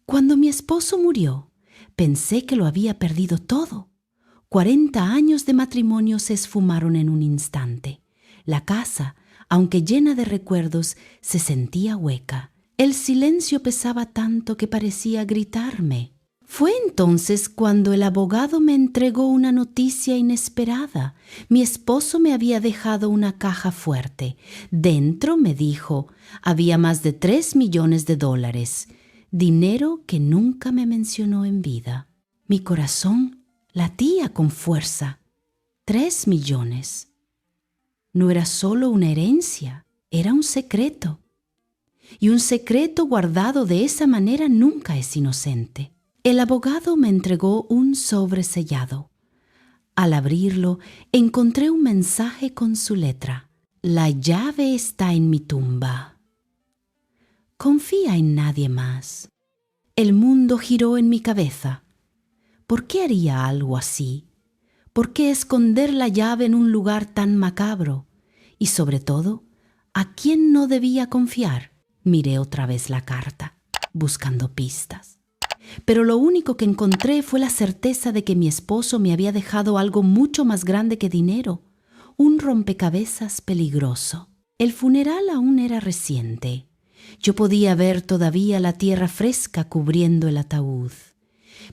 Cuando mi esposo murió, pensé que lo había perdido todo. 40 años de matrimonio se esfumaron en un instante. La casa, aunque llena de recuerdos, se sentía hueca. El silencio pesaba tanto que parecía gritarme. Fue entonces cuando el abogado me entregó una noticia inesperada. Mi esposo me había dejado una caja fuerte. Dentro, me dijo, había más de $3 millones, dinero que nunca me mencionó en vida. Mi corazón latía con fuerza. 3 millones. No era solo una herencia, era un secreto. Y un secreto guardado de esa manera nunca es inocente. El abogado me entregó un sobre sellado. Al abrirlo, encontré un mensaje con su letra. La llave está en mi tumba. Confía en nadie más. El mundo giró en mi cabeza. ¿Por qué haría algo así? ¿Por qué esconder la llave en un lugar tan macabro? Y sobre todo, ¿a quién no debía confiar? Miré otra vez la carta, buscando pistas. Pero lo único que encontré fue la certeza de que mi esposo me había dejado algo mucho más grande que dinero, un rompecabezas peligroso. El funeral aún era reciente. Yo podía ver todavía la tierra fresca cubriendo el ataúd.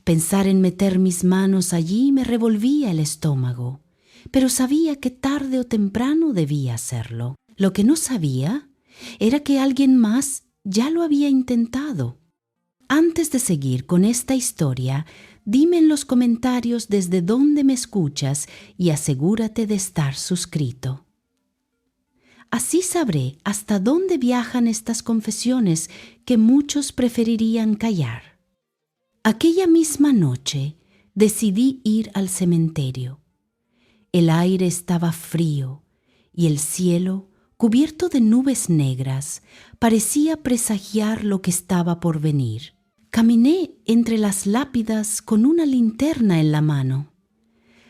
Pensar en meter mis manos allí me revolvía el estómago, pero sabía que tarde o temprano debía hacerlo. Lo que no sabía era que alguien más ya lo había intentado. Antes de seguir con esta historia, dime en los comentarios desde dónde me escuchas y asegúrate de estar suscrito. Así sabré hasta dónde viajan estas confesiones que muchos preferirían callar. Aquella misma noche decidí ir al cementerio. El aire estaba frío y el cielo, cubierto de nubes negras, parecía presagiar lo que estaba por venir. Caminé entre las lápidas con una linterna en la mano.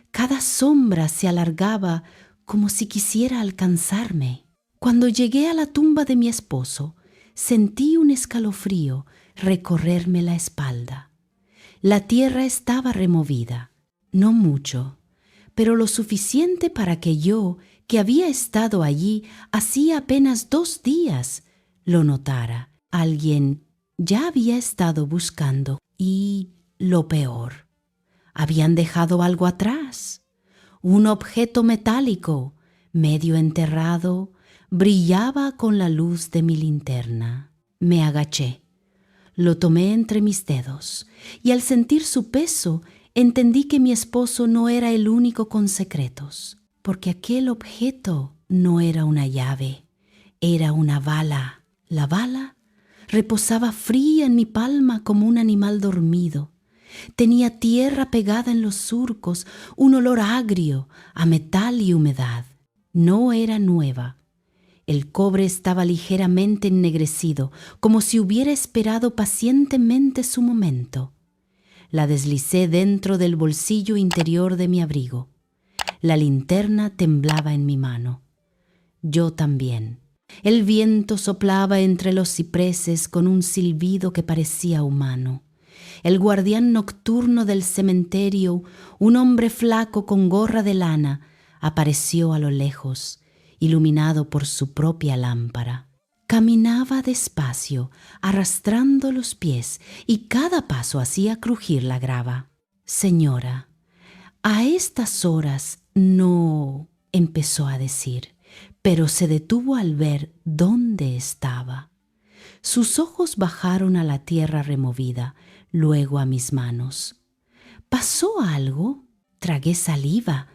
Cada sombra se alargaba como si quisiera alcanzarme. Cuando llegué a la tumba de mi esposo, sentí un escalofrío recorrerme la espalda. La tierra estaba removida, no mucho, pero lo suficiente para que yo, que había estado allí hacía apenas 2 días, lo notara. Alguien ya había estado buscando y, lo peor, habían dejado algo atrás. Un objeto metálico, medio enterrado, brillaba con la luz de mi linterna. Me agaché. Lo tomé entre mis dedos y al sentir su peso entendí que mi esposo no era el único con secretos, porque aquel objeto no era una llave, era una bala. La bala reposaba fría en mi palma como un animal dormido. Tenía tierra pegada en los surcos, un olor agrio a metal y humedad. No era nueva. El cobre estaba ligeramente ennegrecido, como si hubiera esperado pacientemente su momento. La deslicé dentro del bolsillo interior de mi abrigo. La linterna temblaba en mi mano. Yo también. El viento soplaba entre los cipreses con un silbido que parecía humano. El guardián nocturno del cementerio, un hombre flaco con gorra de lana, apareció a lo lejos, iluminado por su propia lámpara. Caminaba despacio, arrastrando los pies, y cada paso hacía crujir la grava. «Señora, a estas horas no», empezó a decir, pero se detuvo al ver dónde estaba. Sus ojos bajaron a la tierra removida, luego a mis manos. ¿Pasó algo? Tragué saliva.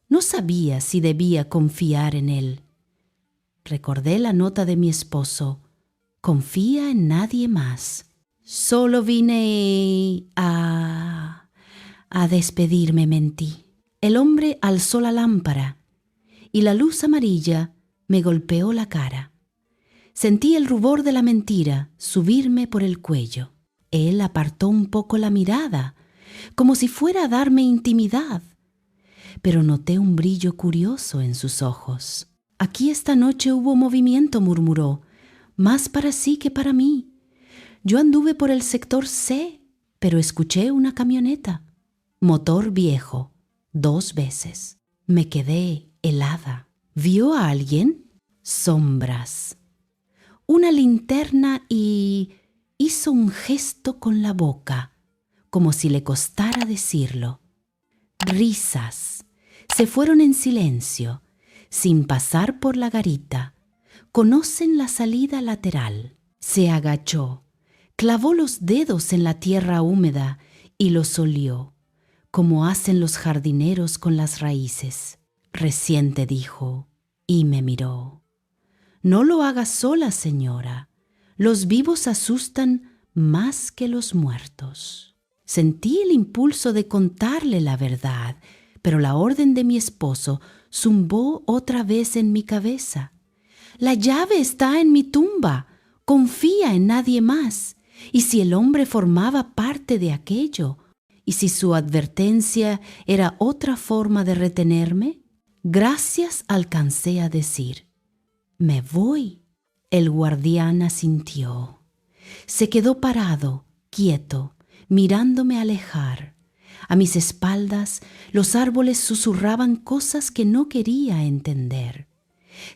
No sabía si debía confiar en él. Recordé la nota de mi esposo. Confía en nadie más. Solo vine a despedirme, mentí. El hombre alzó la lámpara y la luz amarilla me golpeó la cara. Sentí el rubor de la mentira subirme por el cuello. Él apartó un poco la mirada, como si fuera a darme intimidad, pero noté un brillo curioso en sus ojos. «Aquí esta noche hubo movimiento», murmuró, «más para sí que para mí. Yo anduve por el sector C, pero escuché una camioneta. Motor viejo, 2 veces. Me quedé helada. ¿Vio a alguien? Sombras. Una linterna y hizo un gesto con la boca, como si le costara decirlo. Risas. Se fueron en silencio, sin pasar por la garita. Conocen la salida lateral. Se agachó, clavó los dedos en la tierra húmeda y los olió, como hacen los jardineros con las raíces. Reciente dijo, y me miró. No lo haga sola, señora. Los vivos asustan más que los muertos. Sentí el impulso de contarle la verdad, pero la orden de mi esposo zumbó otra vez en mi cabeza. La llave está en mi tumba. Confía en nadie más. ¿Y si el hombre formaba parte de aquello? ¿Y si su advertencia era otra forma de retenerme? Gracias alcancé a decir. Me voy. El guardián asintió. Se quedó parado, quieto, mirándome alejar. A mis espaldas los árboles susurraban cosas que no quería entender.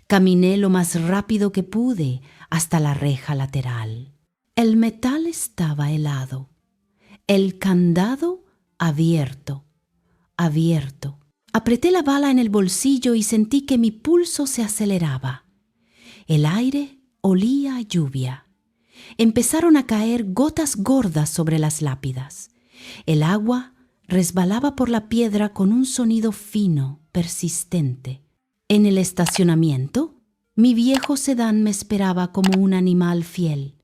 Caminé lo más rápido que pude hasta la reja lateral. El metal estaba helado. El candado abierto. Apreté la bala en el bolsillo y sentí que mi pulso se aceleraba. El aire olía a lluvia. Empezaron a caer gotas gordas sobre las lápidas. El agua resbalaba por la piedra con un sonido fino, persistente. En el estacionamiento, mi viejo sedán me esperaba como un animal fiel.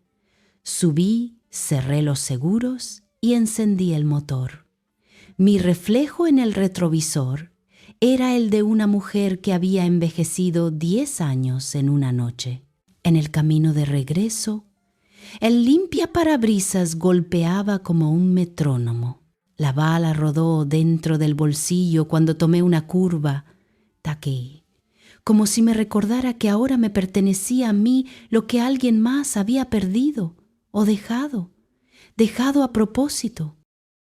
Subí, cerré los seguros y encendí el motor. Mi reflejo en el retrovisor era el de una mujer que había envejecido 10 años en una noche. En el camino de regreso, el limpiaparabrisas golpeaba como un metrónomo. La bala rodó dentro del bolsillo cuando tomé una curva. Taqué, como si me recordara que ahora me pertenecía a mí lo que alguien más había perdido o dejado a propósito.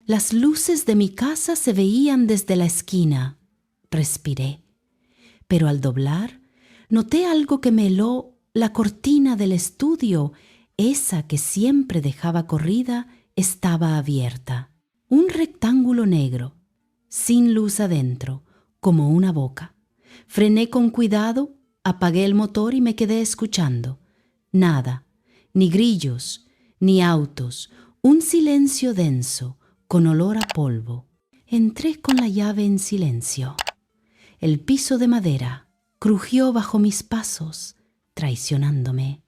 Las luces de mi casa se veían desde la esquina. Respiré, pero al doblar noté algo que me heló la cortina del estudio. Esa que siempre dejaba corrida estaba abierta. Un rectángulo negro, sin luz adentro, como una boca. Frené con cuidado, apagué el motor y me quedé escuchando. Nada, ni grillos, ni autos, un silencio denso, con olor a polvo. Entré con la llave en silencio. El piso de madera crujió bajo mis pasos, traicionándome.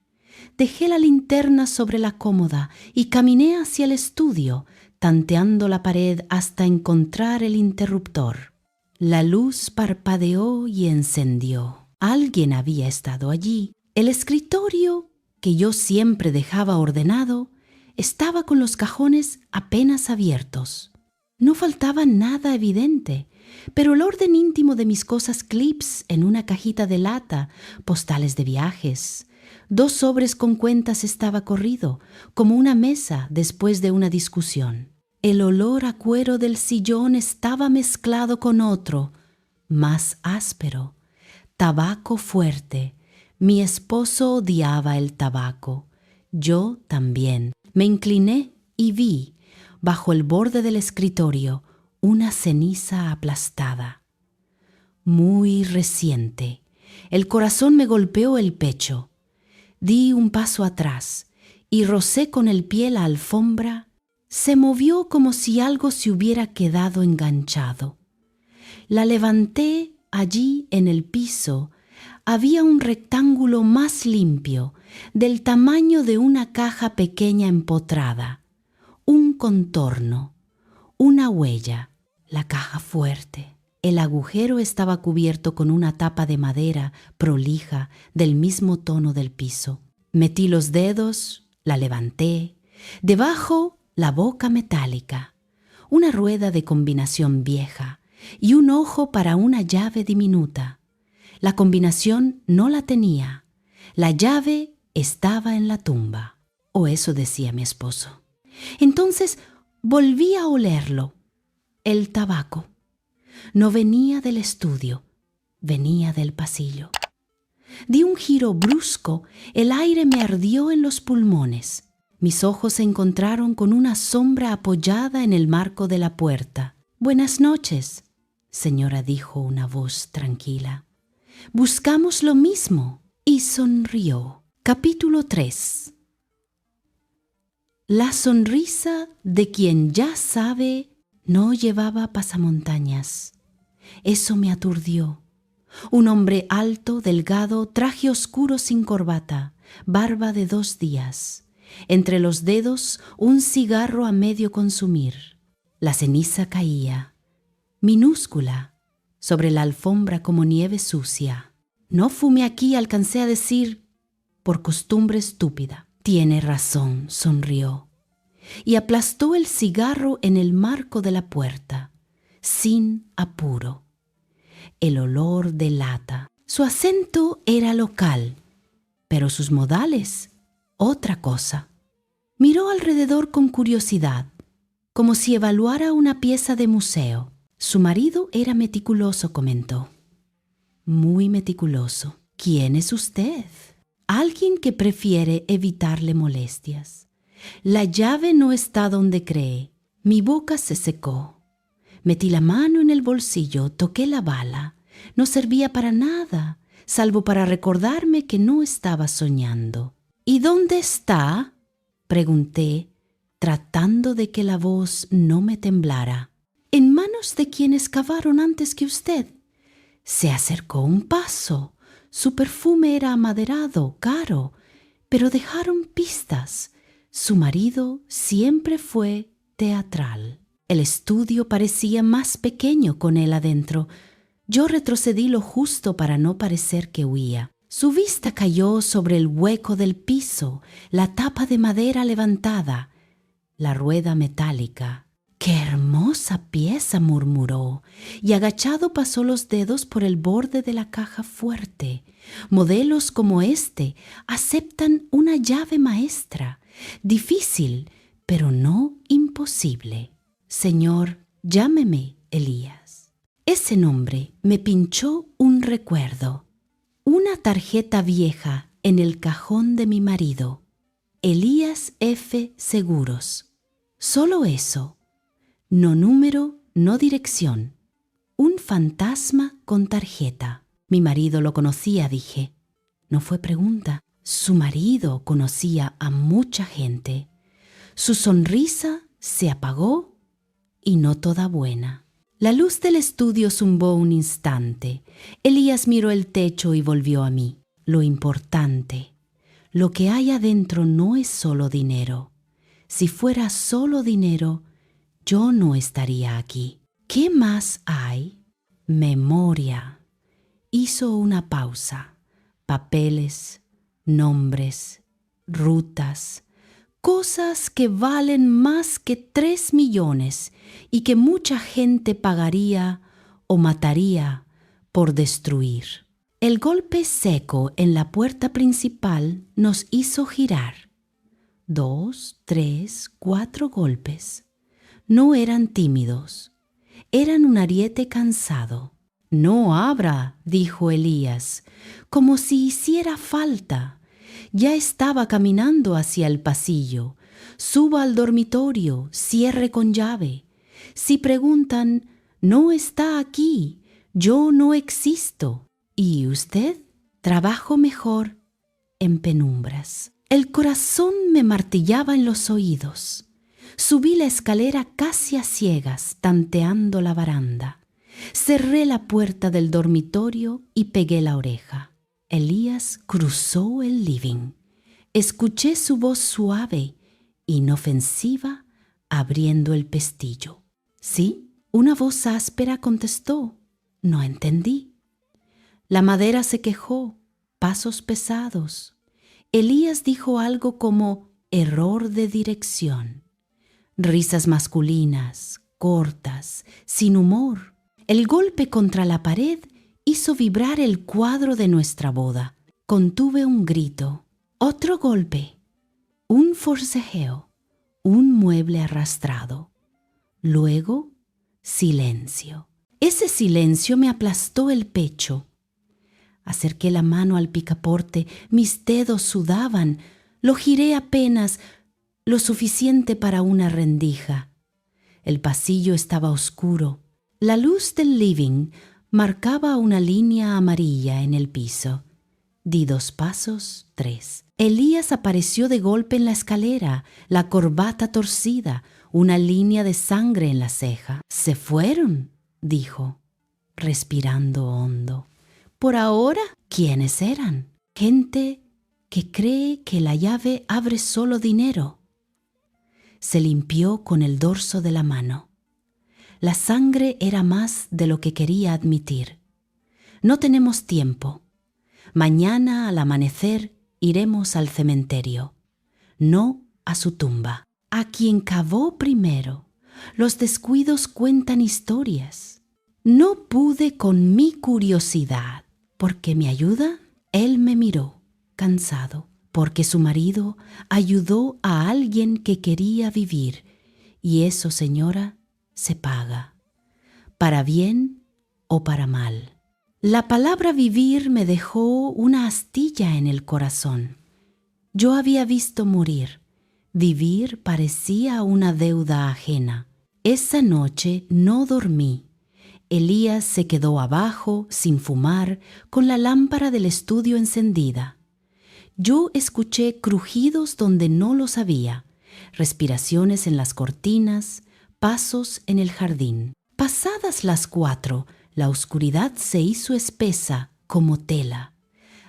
Dejé la linterna sobre la cómoda y caminé hacia el estudio, tanteando la pared hasta encontrar el interruptor. La luz parpadeó y encendió. Alguien había estado allí. El escritorio, que yo siempre dejaba ordenado, estaba con los cajones apenas abiertos. No faltaba nada evidente, pero el orden íntimo de mis cosas, clips en una cajita de lata, postales de viajes, 2 sobres con cuentas estaba corrido, como una mesa después de una discusión. El olor a cuero del sillón estaba mezclado con otro, más áspero, tabaco fuerte. Mi esposo odiaba el tabaco. Yo también. Me incliné y vi, bajo el borde del escritorio, una ceniza aplastada. Muy reciente. El corazón me golpeó el pecho. Di un paso atrás y rocé con el pie la alfombra. Se movió como si algo se hubiera quedado enganchado. La levanté. Allí en el piso había un rectángulo más limpio, del tamaño de una caja pequeña empotrada. Un contorno, una huella, la caja fuerte. El agujero estaba cubierto con una tapa de madera prolija del mismo tono del piso. Metí los dedos, la levanté. Debajo, la boca metálica, una rueda de combinación vieja y un ojo para una llave diminuta. La combinación no la tenía. La llave estaba en la tumba. o eso decía mi esposo. Entonces volví a olerlo. El tabaco. No venía del estudio, venía del pasillo. Di un giro brusco, el aire me ardió en los pulmones. Mis ojos se encontraron con una sombra apoyada en el marco de la puerta. «Buenas noches», señora, dijo una voz tranquila. «Buscamos lo mismo». Y sonrió. Capítulo 3. La sonrisa de quien ya sabe no llevaba pasamontañas. Eso me aturdió. Un hombre alto, delgado, traje oscuro sin corbata, barba de 2 días. Entre los dedos un cigarro a medio consumir. La ceniza caía, minúscula, sobre la alfombra como nieve sucia. No fumé aquí, alcancé a decir, por costumbre estúpida. Tiene razón, sonrió. Y aplastó el cigarro en el marco de la puerta, sin apuro. El olor delata. Su acento era local, pero sus modales, otra cosa. Miró alrededor con curiosidad, como si evaluara una pieza de museo. Su marido era meticuloso, comentó. Muy meticuloso. ¿Quién es usted? Alguien que prefiere evitarle molestias. La llave no está donde cree. Mi boca se secó. Metí la mano en el bolsillo, toqué la bala. No servía para nada, salvo para recordarme que no estaba soñando. ¿Y dónde está?, pregunté, tratando de que la voz no me temblara. En manos de quienes cavaron antes que usted. Se acercó un paso. Su perfume era amaderado, caro, pero dejaron pistas. Su marido siempre fue teatral. El estudio parecía más pequeño con él adentro. Yo retrocedí lo justo para no parecer que huía. Su vista cayó sobre el hueco del piso, la tapa de madera levantada, la rueda metálica. ¡Qué hermosa pieza!, murmuró, y agachado pasó los dedos por el borde de la caja fuerte. Modelos como este aceptan una llave maestra, difícil, pero no imposible. Señor, llámeme Elías. Ese nombre me pinchó un recuerdo. Una tarjeta vieja en el cajón de mi marido. Elías F. Seguros. Solo eso. No número, no dirección. Un fantasma con tarjeta. Mi marido lo conocía, dije. No fue pregunta. Su marido conocía a mucha gente. Su sonrisa se apagó y no toda buena. La luz del estudio zumbó un instante. Elías miró el techo y volvió a mí. Lo importante, lo que hay adentro no es solo dinero. Si fuera solo dinero, yo no estaría aquí. ¿Qué más hay? Memoria. Hizo una pausa. Papeles, nombres, rutas, cosas que valen más que 3 millones y que mucha gente pagaría o mataría por destruir. El golpe seco en la puerta principal nos hizo girar. 2, 3, 4 golpes. No eran tímidos, eran un ariete cansado. «No abra», dijo Elías, como si hiciera falta. Ya estaba caminando hacia el pasillo. «Suba al dormitorio, cierre con llave. Si preguntan, no está aquí, yo no existo. ¿Y usted?» «Trabajo mejor en penumbras». El corazón me martillaba en los oídos. Subí la escalera casi a ciegas, tanteando la baranda. Cerré la puerta del dormitorio y pegué la oreja. Elías cruzó el living. Escuché su voz suave, inofensiva, abriendo el pestillo. «Sí», una voz áspera contestó. No entendí. La madera se quejó, pasos pesados. Elías dijo algo como error de dirección. Risas masculinas, cortas, sin humor. El golpe contra la pared hizo vibrar el cuadro de nuestra boda. Contuve un grito. Otro golpe. un forcejeo, un mueble arrastrado. Luego, silencio. Ese silencio me aplastó el pecho. Acerqué la mano al picaporte, mis dedos sudaban, lo giré apenas, lo suficiente para una rendija. El pasillo estaba oscuro. La luz del living marcaba una línea amarilla en el piso. Di 2 pasos, 3. Elías apareció de golpe en la escalera, la corbata torcida, una línea de sangre en la ceja. «¿Se fueron?», dijo, respirando hondo. «Por ahora, ¿quiénes eran? Gente que cree que la llave abre solo dinero». Se limpió con el dorso de la mano. La sangre era más de lo que quería admitir. «No tenemos tiempo. Mañana al amanecer iremos al cementerio, no a su tumba. A quien cavó primero. Los descuidos cuentan historias. No pude con mi curiosidad. ¿Por qué me ayuda?». Él me miró, cansado, porque su marido ayudó a alguien que quería vivir. Y eso, señora, se paga, para bien o para mal. La palabra vivir me dejó una astilla en el corazón. Yo había visto morir. Vivir parecía una deuda ajena. Esa noche no dormí. Elías se quedó abajo, sin fumar, con la lámpara del estudio encendida. Yo escuché crujidos donde no los había, respiraciones en las cortinas, pasos en el jardín. Pasadas las 4, la oscuridad se hizo espesa como tela.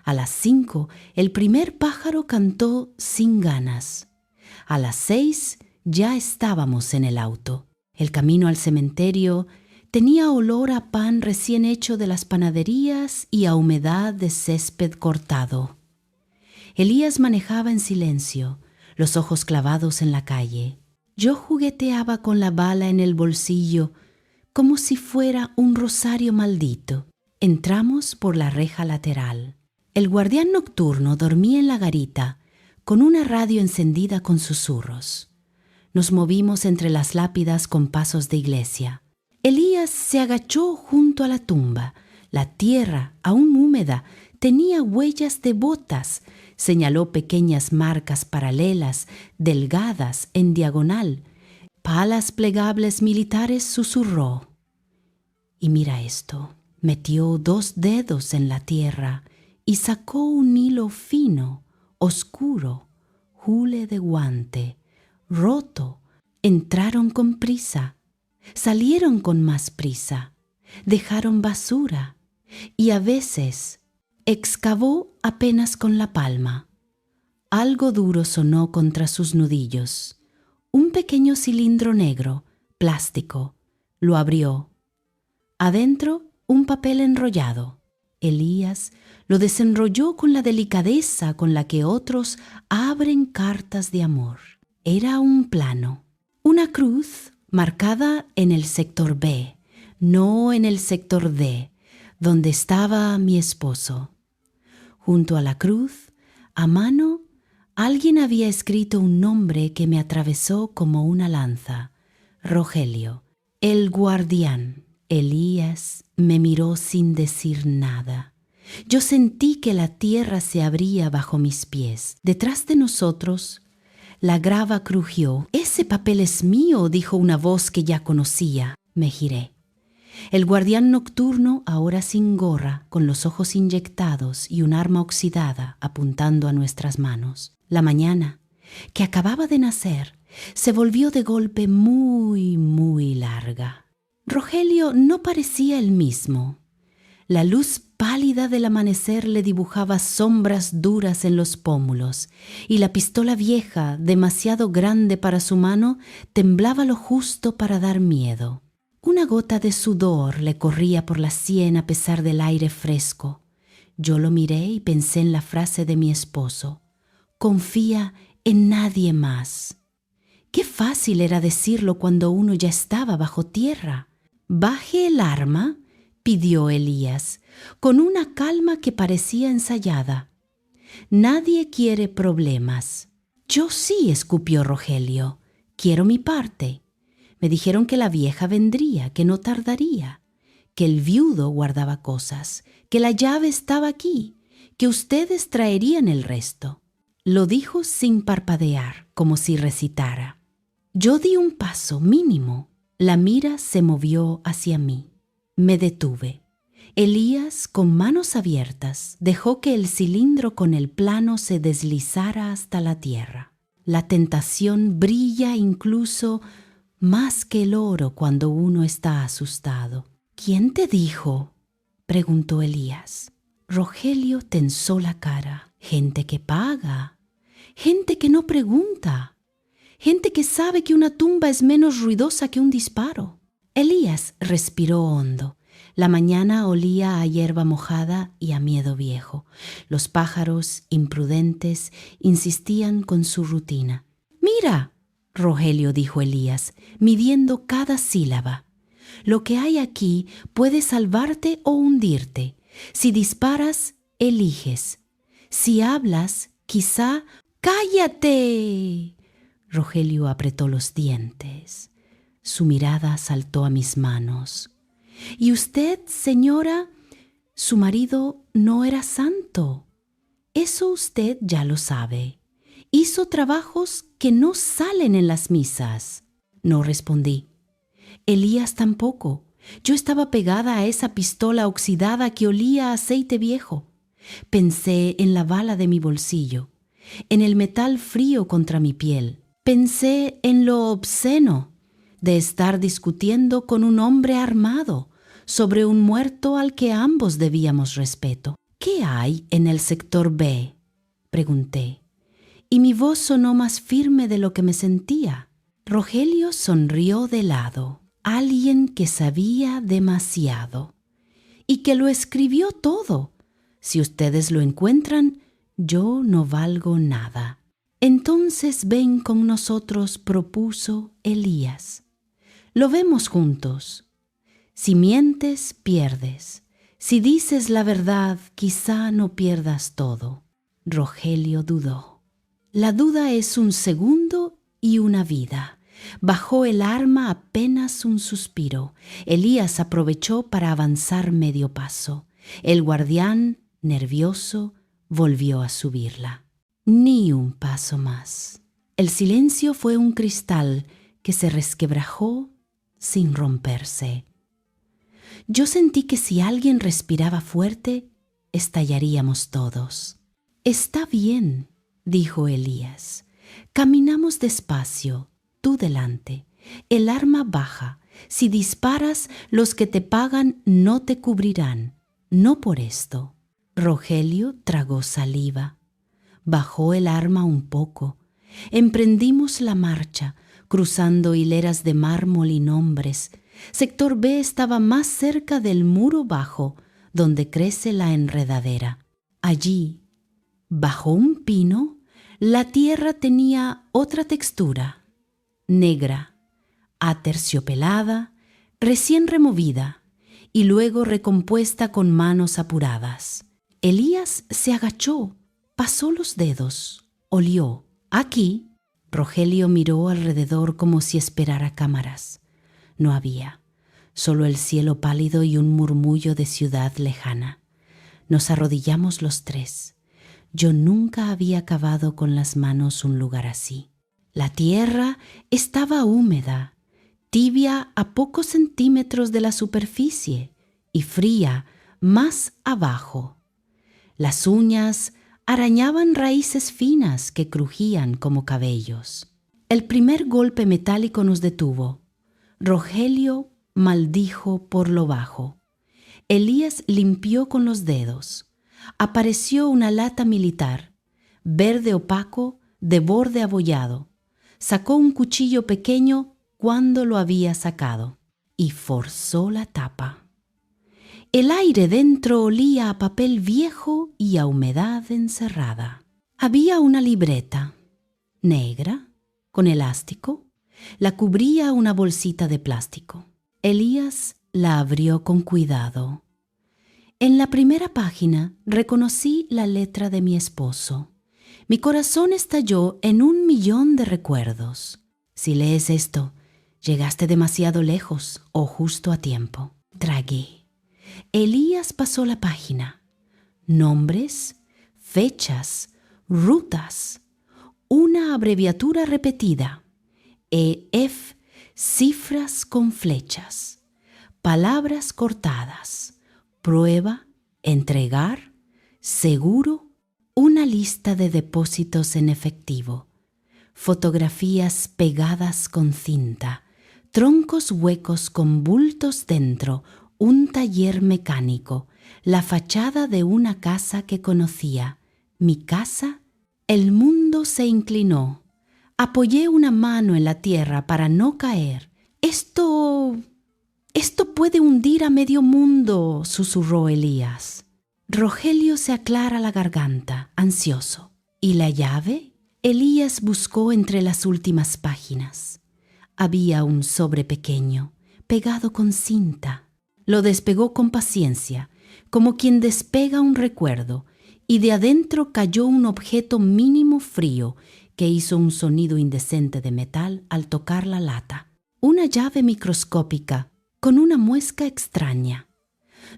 A las 5, el primer pájaro cantó sin ganas. A las 6, ya estábamos en el auto. El camino al cementerio tenía olor a pan recién hecho de las panaderías y a humedad de césped cortado. Elías manejaba en silencio, los ojos clavados en la calle. Yo jugueteaba con la bala en el bolsillo, como si fuera un rosario maldito. Entramos por la reja lateral. El guardián nocturno dormía en la garita, con una radio encendida con susurros. Nos movimos entre las lápidas con pasos de iglesia. Elías se agachó junto a la tumba. La tierra, aún húmeda, tenía huellas de botas. Señaló pequeñas marcas paralelas, delgadas, en diagonal. Palas plegables militares, susurró. «Y mira esto». Metió 2 dedos en la tierra y sacó un hilo fino, oscuro, hule de guante, roto. Entraron con prisa, salieron con más prisa, dejaron basura y a veces excavó apenas con la palma. Algo duro sonó contra sus nudillos. Un pequeño cilindro negro, plástico. Lo abrió. Adentro, un papel enrollado. Elías lo desenrolló con la delicadeza con la que otros abren cartas de amor. Era un plano, una cruz marcada en el sector B, no en el sector D, donde estaba mi esposo. Junto a la cruz, a mano, alguien había escrito un nombre que me atravesó como una lanza. Rogelio, el guardián. Elías me miró sin decir nada. Yo sentí que la tierra se abría bajo mis pies. Detrás de nosotros, la grava crujió. «Ese papel es mío», dijo una voz que ya conocía. Me giré. El guardián nocturno, ahora sin gorra, con los ojos inyectados y un arma oxidada apuntando a nuestras manos. La mañana, que acababa de nacer, se volvió de golpe muy, muy larga. Rogelio no parecía el mismo. La luz pálida del amanecer le dibujaba sombras duras en los pómulos, y la pistola vieja, demasiado grande para su mano, temblaba lo justo para dar miedo. Una gota de sudor le corría por la sien a pesar del aire fresco. Yo lo miré y pensé en la frase de mi esposo: «Confía en nadie más». Qué fácil era decirlo cuando uno ya estaba bajo tierra. «Baje el arma», pidió Elías, con una calma que parecía ensayada. «Nadie quiere problemas». Yo sí, escupió Rogelio. Quiero mi parte. Me dijeron que la vieja vendría, que no tardaría, que el viudo guardaba cosas, que la llave estaba aquí, que ustedes traerían el resto. Lo dijo sin parpadear, como si recitara. Yo di un paso mínimo. La mira se movió hacia mí. Me detuve. Elías, con manos abiertas, dejó que el cilindro con el plano se deslizara hasta la tierra. La tentación brilla incluso más que el oro cuando uno está asustado. ¿Quién te dijo?, preguntó Elías. Rogelio tensó la cara. Gente que paga, gente que no pregunta, gente que sabe que una tumba es menos ruidosa que un disparo. Elías respiró hondo. La mañana olía a hierba mojada y a miedo viejo. Los pájaros, imprudentes, insistían con su rutina. «Mira», Rogelio dijo Elías, midiendo cada sílaba. «Lo que hay aquí puede salvarte o hundirte. Si disparas, eliges. Si hablas, quizá...» «¡Cállate!», Rogelio apretó los dientes. Su mirada saltó a mis manos. «Y usted, señora, su marido no era santo. Eso usted ya lo sabe. Hizo trabajos que no salen en las misas». No respondí. Elías tampoco. Yo estaba pegada a esa pistola oxidada que olía a aceite viejo. Pensé en la bala de mi bolsillo, en el metal frío contra mi piel. Pensé en lo obsceno de estar discutiendo con un hombre armado sobre un muerto al que ambos debíamos respeto. «¿Qué hay en el sector B?», pregunté, y mi voz sonó más firme de lo que me sentía. Rogelio sonrió de lado. Alguien que sabía demasiado y que lo escribió todo. Si ustedes lo encuentran, yo no valgo nada. «Entonces ven con nosotros», propuso Elías. «Lo vemos juntos. Si mientes, pierdes. Si dices la verdad, quizá no pierdas todo». Rogelio dudó. La duda es un segundo y una vida. Bajó el arma apenas un suspiro. Elías aprovechó para avanzar medio paso. El guardián, nervioso, volvió a subirla. Ni un paso más. El silencio fue un cristal que se resquebrajó sin romperse. Yo sentí que si alguien respiraba fuerte, estallaríamos todos. «Está bien», dijo Elías. «Caminamos despacio, tú delante. El arma baja. Si disparas, los que te pagan no te cubrirán. No por esto». Rogelio tragó saliva. Bajó el arma un poco. Emprendimos la marcha, cruzando hileras de mármol y nombres. Sector B estaba más cerca del muro bajo, donde crece la enredadera. Allí, bajo un pino, la tierra tenía otra textura, negra, aterciopelada, recién removida y luego recompuesta con manos apuradas. Elías se agachó, pasó los dedos, olió. «Aquí». Rogelio miró alrededor como si esperara cámaras. No había, solo el cielo pálido y un murmullo de ciudad lejana. Nos arrodillamos los tres. Yo nunca había cavado con las manos un lugar así. La tierra estaba húmeda, tibia a pocos centímetros de la superficie y fría más abajo. Las uñas arañaban raíces finas que crujían como cabellos. El primer golpe metálico nos detuvo. Rogelio maldijo por lo bajo. Elías limpió con los dedos. Apareció una lata militar, verde opaco, de borde abollado. Sacó un cuchillo pequeño cuando lo había sacado y forzó la tapa. El aire dentro olía a papel viejo y a humedad encerrada. Había una libreta, negra, con elástico. La cubría una bolsita de plástico. Elías la abrió con cuidado. En la primera página reconocí la letra de mi esposo. Mi corazón estalló en 1.000.000 de recuerdos. Si lees esto, llegaste demasiado lejos o justo a tiempo. Tragué. Elías pasó la página. Nombres, fechas, rutas, una abreviatura repetida, EF, cifras con flechas, palabras cortadas, prueba, entregar, seguro, una lista de depósitos en efectivo, fotografías pegadas con cinta, troncos huecos con bultos dentro, un taller mecánico, la fachada de una casa que conocía, mi casa. El mundo se inclinó. Apoyé una mano en la tierra para no caer. Esto puede hundir a medio mundo, susurró Elías. Rogelio se aclara la garganta, ansioso. ¿Y la llave? Elías buscó entre las últimas páginas. Había un sobre pequeño, pegado con cinta. Lo despegó con paciencia, como quien despega un recuerdo, y de adentro cayó un objeto mínimo frío que hizo un sonido indecente de metal al tocar la lata. Una llave microscópica con una muesca extraña.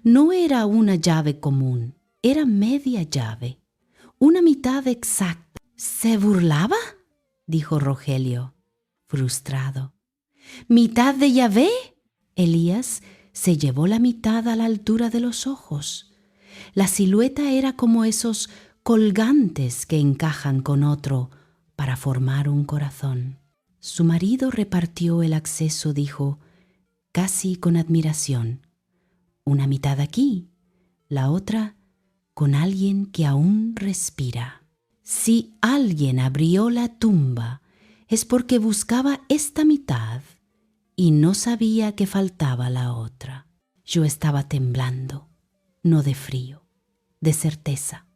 No era una llave común, era media llave, una mitad exacta. ¿Se burlaba?, dijo Rogelio, frustrado. ¿Mitad de llave? Elías se llevó la mitad a la altura de los ojos. La silueta era como esos colgantes que encajan con otro para formar un corazón. Su marido repartió el acceso, dijo, casi con admiración. Una mitad aquí, la otra con alguien que aún respira. Si alguien abrió la tumba, es porque buscaba esta mitad y no sabía que faltaba la otra. Yo estaba temblando, no de frío, de certeza.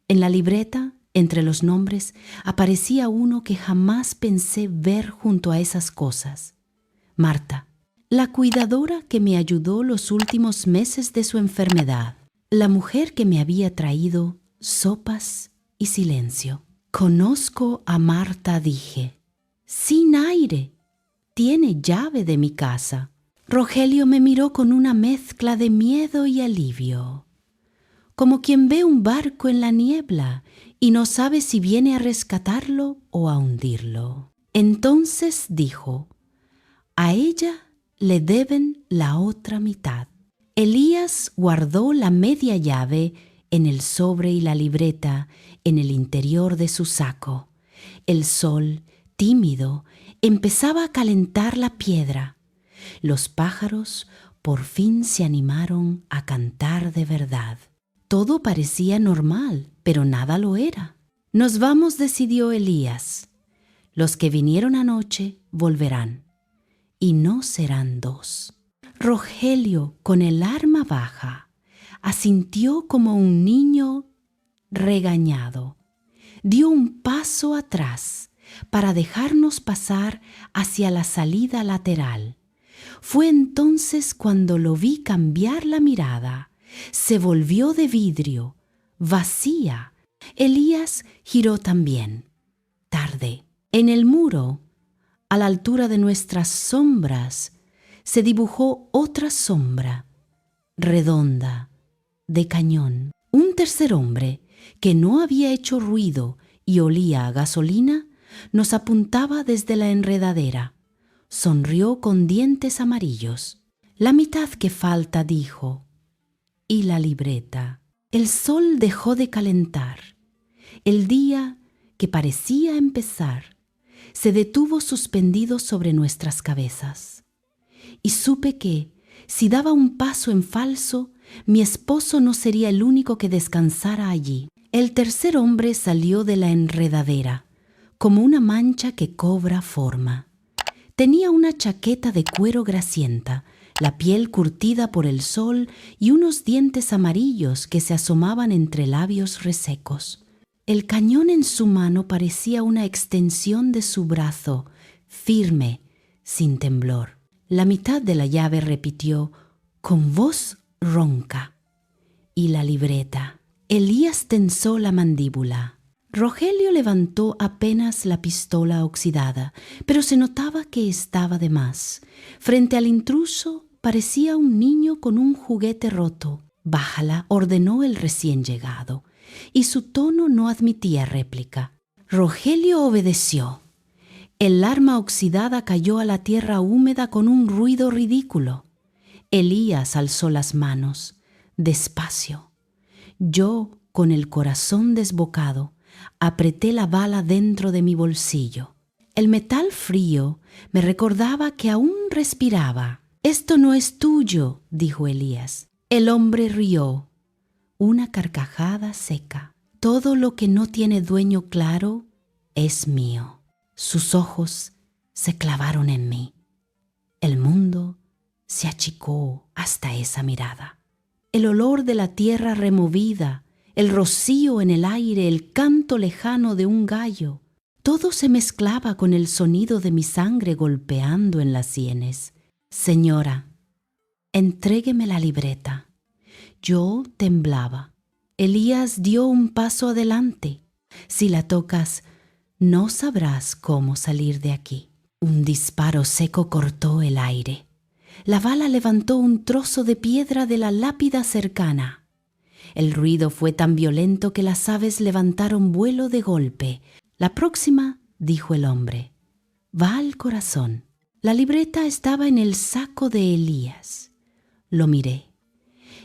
En la libreta, entre los nombres, aparecía uno que jamás pensé ver junto a esas cosas. Marta, la cuidadora que me ayudó los últimos meses de su enfermedad, la mujer que me había traído sopas y silencio. Conozco a Marta, dije. Sin aire. Tiene llave de mi casa. Rogelio me miró con una mezcla de miedo y alivio, como quien ve un barco en la niebla y no sabe si viene a rescatarlo o a hundirlo. Entonces dijo, a ella le deben la otra mitad. Elías guardó la media llave en el sobre y la libreta en el interior de su saco. El sol, tímido, empezaba a calentar la piedra. Los pájaros por fin se animaron a cantar de verdad. Todo parecía normal, pero nada lo era. Nos vamos, decidió Elías. Los que vinieron anoche volverán, y no serán 2. Rogelio, con el arma baja, asintió como un niño regañado. Dio un paso atrás para dejarnos pasar hacia la salida lateral. Fue entonces cuando lo vi cambiar la mirada. Se volvió de vidrio, vacía. Elías giró también. Tarde. En el muro, a la altura de nuestras sombras, se dibujó otra sombra, redonda, de cañón. Un tercer hombre, que no había hecho ruido y olía a gasolina, nos apuntaba desde la enredadera. Sonrió con dientes amarillos. La mitad que falta, dijo. Y la libreta. El sol dejó de calentar. El día, que parecía empezar, se detuvo suspendido sobre nuestras cabezas. Y supe que, si daba un paso en falso, mi esposo no sería el único que descansara allí. El tercer hombre salió de la enredadera, como una mancha que cobra forma. Tenía una chaqueta de cuero grasienta, la piel curtida por el sol y unos dientes amarillos que se asomaban entre labios resecos. El cañón en su mano parecía una extensión de su brazo, firme, sin temblor. La mitad de la llave repitió, con voz ronca. Y la libreta. Elías tensó la mandíbula. Rogelio levantó apenas la pistola oxidada, pero se notaba que estaba de más. Frente al intruso parecía un niño con un juguete roto. «Bájala», ordenó el recién llegado, y su tono no admitía réplica. Rogelio obedeció. El arma oxidada cayó a la tierra húmeda con un ruido ridículo. Elías alzó las manos, despacio. Yo, con el corazón desbocado, apreté la bala dentro de mi bolsillo. El metal frío me recordaba que aún respiraba. «Esto no es tuyo», dijo Elías. El hombre rió, una carcajada seca. «Todo lo que no tiene dueño claro es mío». Sus ojos se clavaron en mí. El mundo se achicó hasta esa mirada. El olor de la tierra removida, el rocío en el aire, el canto lejano de un gallo, todo se mezclaba con el sonido de mi sangre golpeando en las sienes. «Señora, entrégueme la libreta». Yo temblaba. Elías dio un paso adelante. «Si la tocas, no sabrás cómo salir de aquí». Un disparo seco cortó el aire. La bala levantó un trozo de piedra de la lápida cercana. El ruido fue tan violento que las aves levantaron vuelo de golpe. «La próxima», dijo el hombre, «va al corazón». La libreta estaba en el saco de Elías. Lo miré.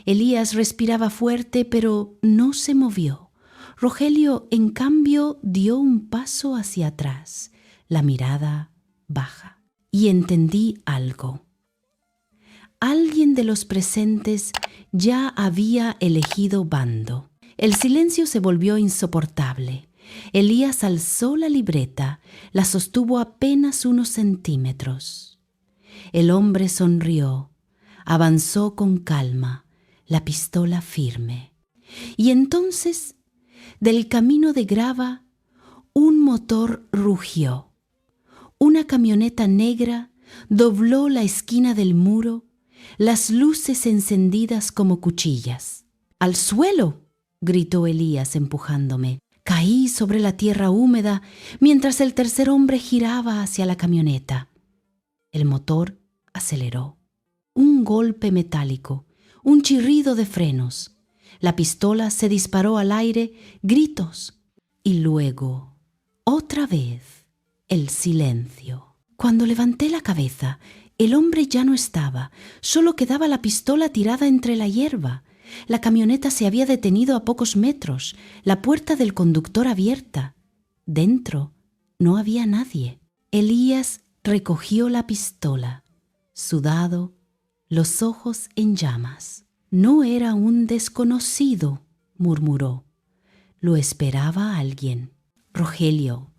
Elías respiraba fuerte, pero no se movió. Rogelio, en cambio, dio un paso hacia atrás, la mirada baja. Y entendí algo. Alguien de los presentes ya había elegido bando. El silencio se volvió insoportable. Elías alzó la libreta, la sostuvo apenas unos centímetros. El hombre sonrió, avanzó con calma, la pistola firme. Y entonces, del camino de grava, un motor rugió. Una camioneta negra dobló la esquina del muro, las luces encendidas como cuchillas. «¡Al suelo!», gritó Elías empujándome. Caí sobre la tierra húmeda mientras el tercer hombre giraba hacia la camioneta. El motor aceleró. Un golpe metálico, un chirrido de frenos. La pistola se disparó al aire, gritos. Y luego, otra vez, el silencio. Cuando levanté la cabeza, el hombre ya no estaba, solo quedaba la pistola tirada entre la hierba. La camioneta se había detenido a pocos metros, la puerta del conductor abierta. Dentro no había nadie. Elías recogió la pistola, sudado, los ojos en llamas. «No era un desconocido», murmuró. «Lo esperaba alguien». Rogelio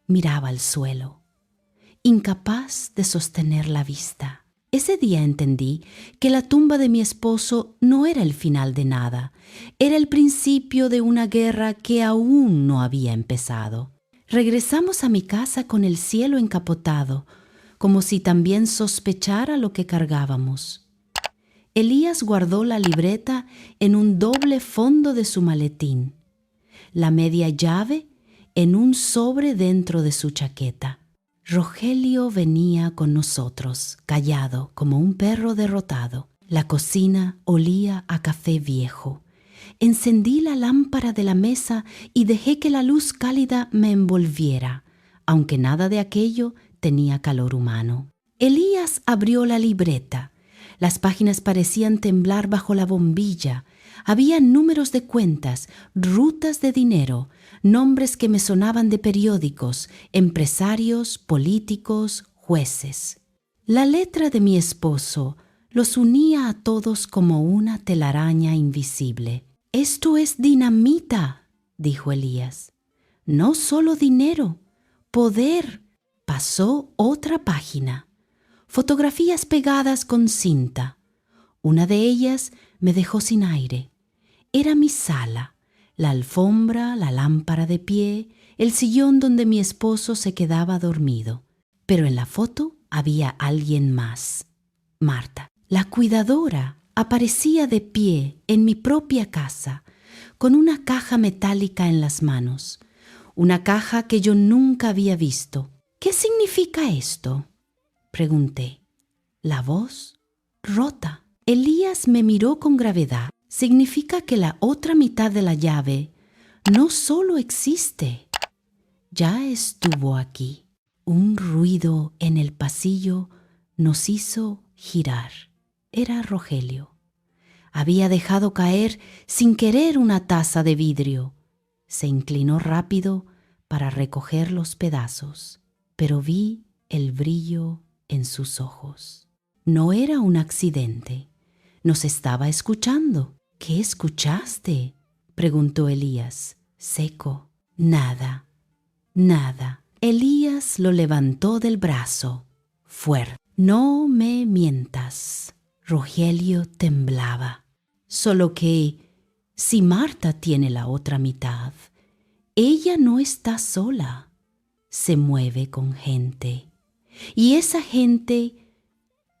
miraba al suelo, incapaz de sostener la vista. Ese día entendí que la tumba de mi esposo no era el final de nada, era el principio de una guerra que aún no había empezado. Regresamos a mi casa con el cielo encapotado, como si también sospechara lo que cargábamos. Elías guardó la libreta en un doble fondo de su maletín, la media llave en un sobre dentro de su chaqueta. Rogelio venía con nosotros, callado como un perro derrotado. La cocina olía a café viejo. Encendí la lámpara de la mesa y dejé que la luz cálida me envolviera, aunque nada de aquello tenía calor humano. Elías abrió la libreta. Las páginas parecían temblar bajo la bombilla. Había números de cuentas, rutas de dinero, nombres que me sonaban de periódicos, empresarios, políticos, jueces. La letra de mi esposo los unía a todos como una telaraña invisible. «Esto es dinamita», dijo Elías. «No solo dinero, poder». Pasó otra página. Fotografías pegadas con cinta. Una de ellas me dejó sin aire. Era mi sala, la alfombra, la lámpara de pie, el sillón donde mi esposo se quedaba dormido. Pero en la foto había alguien más. Marta, la cuidadora, aparecía de pie en mi propia casa, con una caja metálica en las manos, una caja que yo nunca había visto. ¿Qué significa esto?, pregunté. La voz rota. Elías me miró con gravedad. Significa que la otra mitad de la llave no solo existe, ya estuvo aquí. Un ruido en el pasillo nos hizo girar. Era Rogelio. Había dejado caer sin querer una taza de vidrio. Se inclinó rápido para recoger los pedazos, pero vi el brillo en sus ojos. No era un accidente. Nos estaba escuchando. ¿Qué escuchaste?, preguntó Elías, seco. Nada, nada. Elías lo levantó del brazo, fuerte. No me mientas. Rogelio temblaba. Solo que, si Marta tiene la otra mitad, ella no está sola. Se mueve con gente. Y esa gente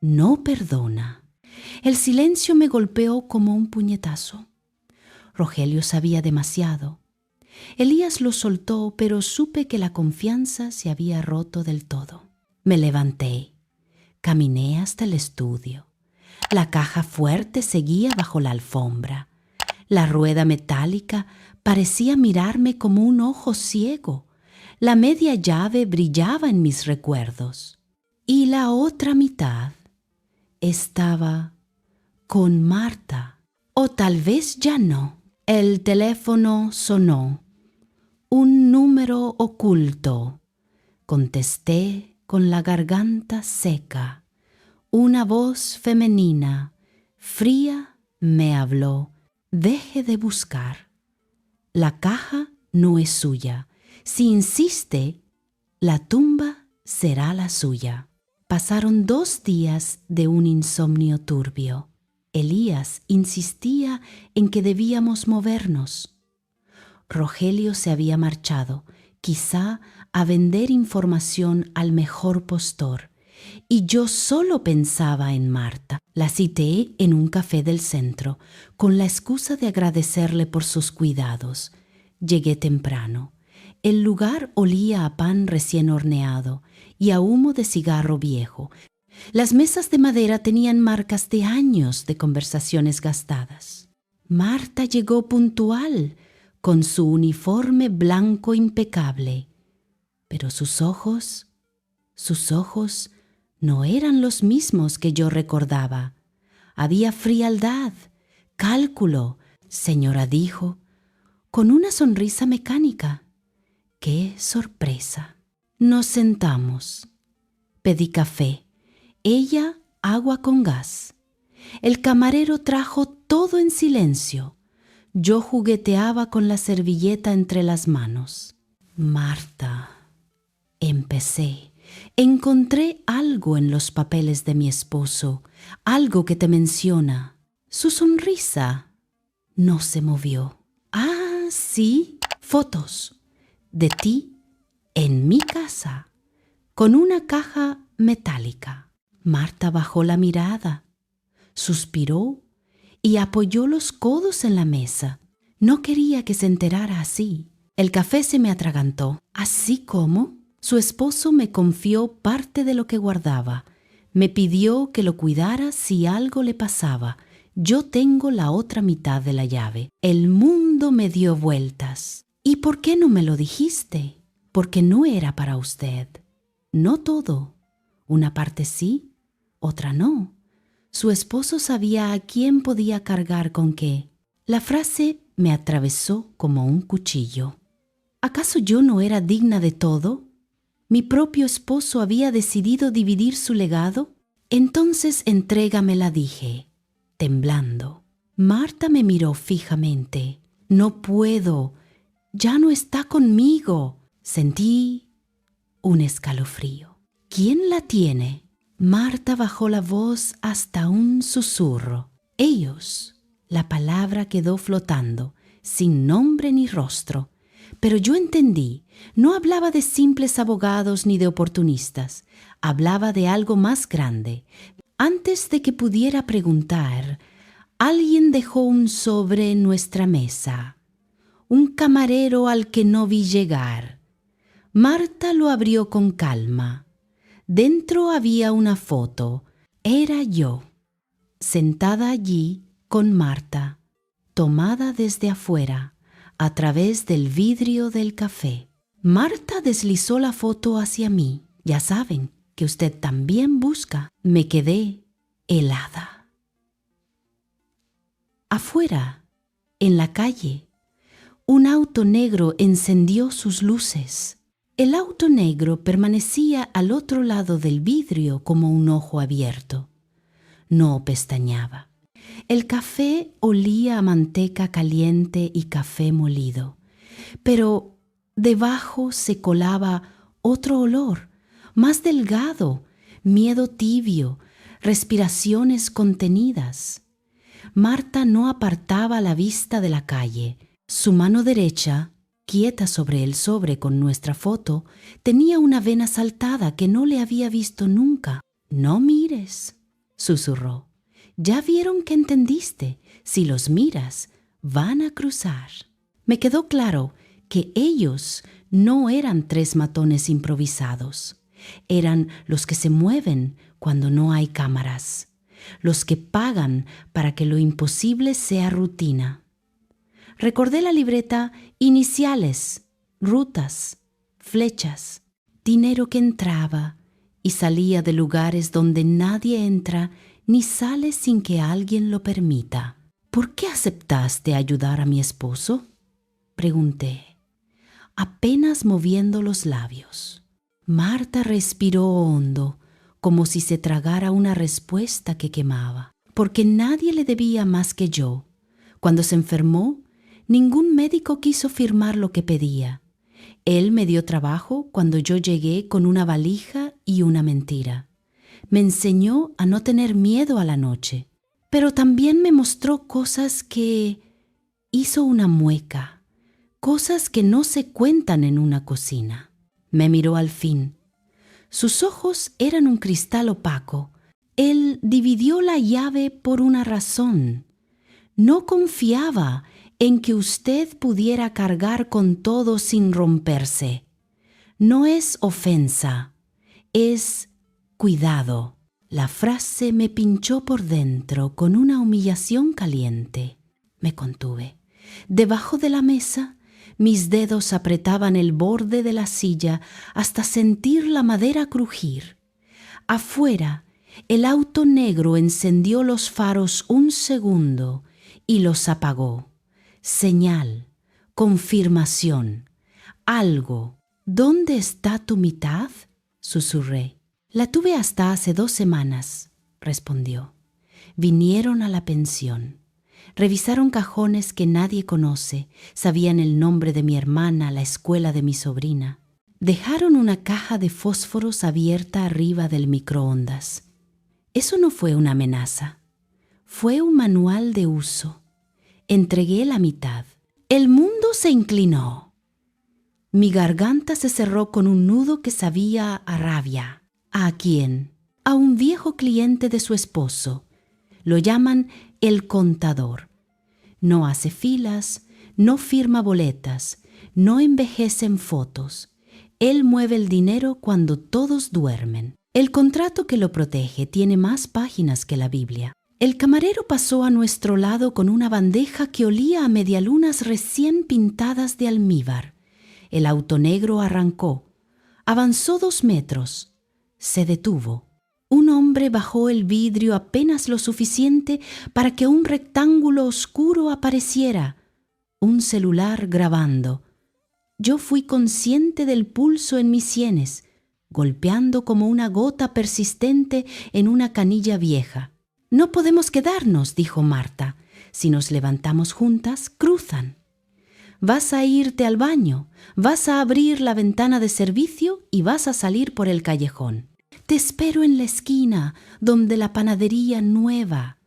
no perdona. El silencio me golpeó como un puñetazo. Rogelio sabía demasiado. Elías lo soltó, pero supe que la confianza se había roto del todo. Me levanté. Caminé hasta el estudio. La caja fuerte seguía bajo la alfombra. La rueda metálica parecía mirarme como un ojo ciego. La media llave brillaba en mis recuerdos. Y la otra mitad estaba con Marta. O tal vez ya no. El teléfono sonó. Un número oculto. Contesté con la garganta seca. Una voz femenina, fría, me habló. Deje de buscar. La caja no es suya. Si insiste, la tumba será la suya. Pasaron 2 días de un insomnio turbio. Elías insistía en que debíamos movernos. Rogelio se había marchado, quizá a vender información al mejor postor, y yo solo pensaba en Marta. La cité en un café del centro, con la excusa de agradecerle por sus cuidados. Llegué temprano. El lugar olía a pan recién horneado y a humo de cigarro viejo. Las mesas de madera tenían marcas de años de conversaciones gastadas. Marta llegó puntual, con su uniforme blanco impecable. Pero sus ojos no eran los mismos que yo recordaba. Había frialdad, cálculo, señora dijo, con una sonrisa mecánica. ¡Qué sorpresa! Nos sentamos. Pedí café. Ella, agua con gas. El camarero trajo todo en silencio. Yo jugueteaba con la servilleta entre las manos. Marta, empecé. Encontré algo en los papeles de mi esposo, algo que te menciona. Su sonrisa no se movió. Ah, sí, fotos de ti en mi casa, con una caja metálica. Marta bajó la mirada, suspiró y apoyó los codos en la mesa. No quería que se enterara así. El café se me atragantó. ¿Así como? Su esposo me confió parte de lo que guardaba. Me pidió que lo cuidara si algo le pasaba. Yo tengo la otra mitad de la llave. El mundo me dio vueltas. ¿Y por qué no me lo dijiste? Porque no era para usted. No todo. Una parte sí, otra no. Su esposo sabía a quién podía cargar con qué. La frase me atravesó como un cuchillo. ¿Acaso yo no era digna de todo? ¿Mi propio esposo había decidido dividir su legado? Entonces entrégamela, dije, temblando. Marta me miró fijamente. No puedo. Ya no está conmigo. Sentí un escalofrío. ¿Quién la tiene? Marta bajó la voz hasta un susurro. Ellos. La palabra quedó flotando, sin nombre ni rostro. Pero yo entendí. No hablaba de simples abogados ni de oportunistas. Hablaba de algo más grande. Antes de que pudiera preguntar, alguien dejó un sobre en nuestra mesa. un camarero al que no vi llegar. Marta lo abrió con calma. Dentro había una foto. Era yo, sentada allí con Marta, tomada desde afuera, a través del vidrio del café. Marta deslizó la foto hacia mí. Ya saben que usted también busca. Me quedé helada. Afuera, en la calle, un auto negro encendió sus luces. El auto negro permanecía al otro lado del vidrio como un ojo abierto. No pestañeaba. El café olía a manteca caliente y café molido, pero debajo se colaba otro olor, más delgado, miedo tibio, respiraciones contenidas. Marta no apartaba la vista de la calle. Su mano derecha, quieta sobre el sobre con nuestra foto, tenía una vena saltada que no le había visto nunca. «No mires», susurró. «Ya vieron que entendiste. Si los miras, van a cruzar». Me quedó claro que ellos no eran tres matones improvisados. Eran los que se mueven cuando no hay cámaras, los que pagan para que lo imposible sea rutina. Recordé la libreta: iniciales, rutas, flechas, dinero que entraba y salía de lugares donde nadie entra ni sale sin que alguien lo permita. «¿Por qué aceptaste ayudar a mi esposo?», pregunté, apenas moviendo los labios. Marta respiró hondo, como si se tragara una respuesta que quemaba. Porque nadie le debía más que yo. Cuando se enfermó, ningún médico quiso firmar lo que pedía. Él me dio trabajo cuando yo llegué con una valija y una mentira. Me enseñó a no tener miedo a la noche, pero también me mostró cosas que... Hizo una mueca, cosas que no se cuentan en una cocina. Me miró al fin. Sus ojos eran un cristal opaco. Él dividió la llave por una razón. No confiaba en que usted pudiera cargar con todo sin romperse. No es ofensa, es cuidado. La frase me pinchó por dentro con una humillación caliente. Me contuve. Debajo de la mesa, mis dedos apretaban el borde de la silla hasta sentir la madera crujir. Afuera, el auto negro encendió los faros un segundo y los apagó. Señal, confirmación, algo. «¿Dónde está tu mitad?», susurré. «La tuve hasta hace 2 semanas», respondió. Vinieron a la pensión. Revisaron cajones que nadie conoce, sabían el nombre de mi hermana, la escuela de mi sobrina. Dejaron una caja de fósforos abierta arriba del microondas. Eso no fue una amenaza, fue un manual de uso. Entregué la mitad. El mundo se inclinó. Mi garganta se cerró con un nudo que sabía a rabia. ¿A quién? A un viejo cliente de su esposo. Lo llaman el contador. No hace filas, no firma boletas, no envejece en fotos. Él mueve el dinero cuando todos duermen. El contrato que lo protege tiene más páginas que la Biblia. El camarero pasó a nuestro lado con una bandeja que olía a medialunas recién pintadas de almíbar. El auto negro arrancó. Avanzó 2 metros. Se detuvo. Un hombre bajó el vidrio apenas lo suficiente para que un rectángulo oscuro apareciera. Un celular grabando. Yo fui consciente del pulso en mis sienes, golpeando como una gota persistente en una canilla vieja. «No podemos quedarnos», dijo Marta. «Si nos levantamos juntas, cruzan. Vas a irte al baño, vas a abrir la ventana de servicio y vas a salir por el callejón. Te espero en la esquina, donde la panadería nueva.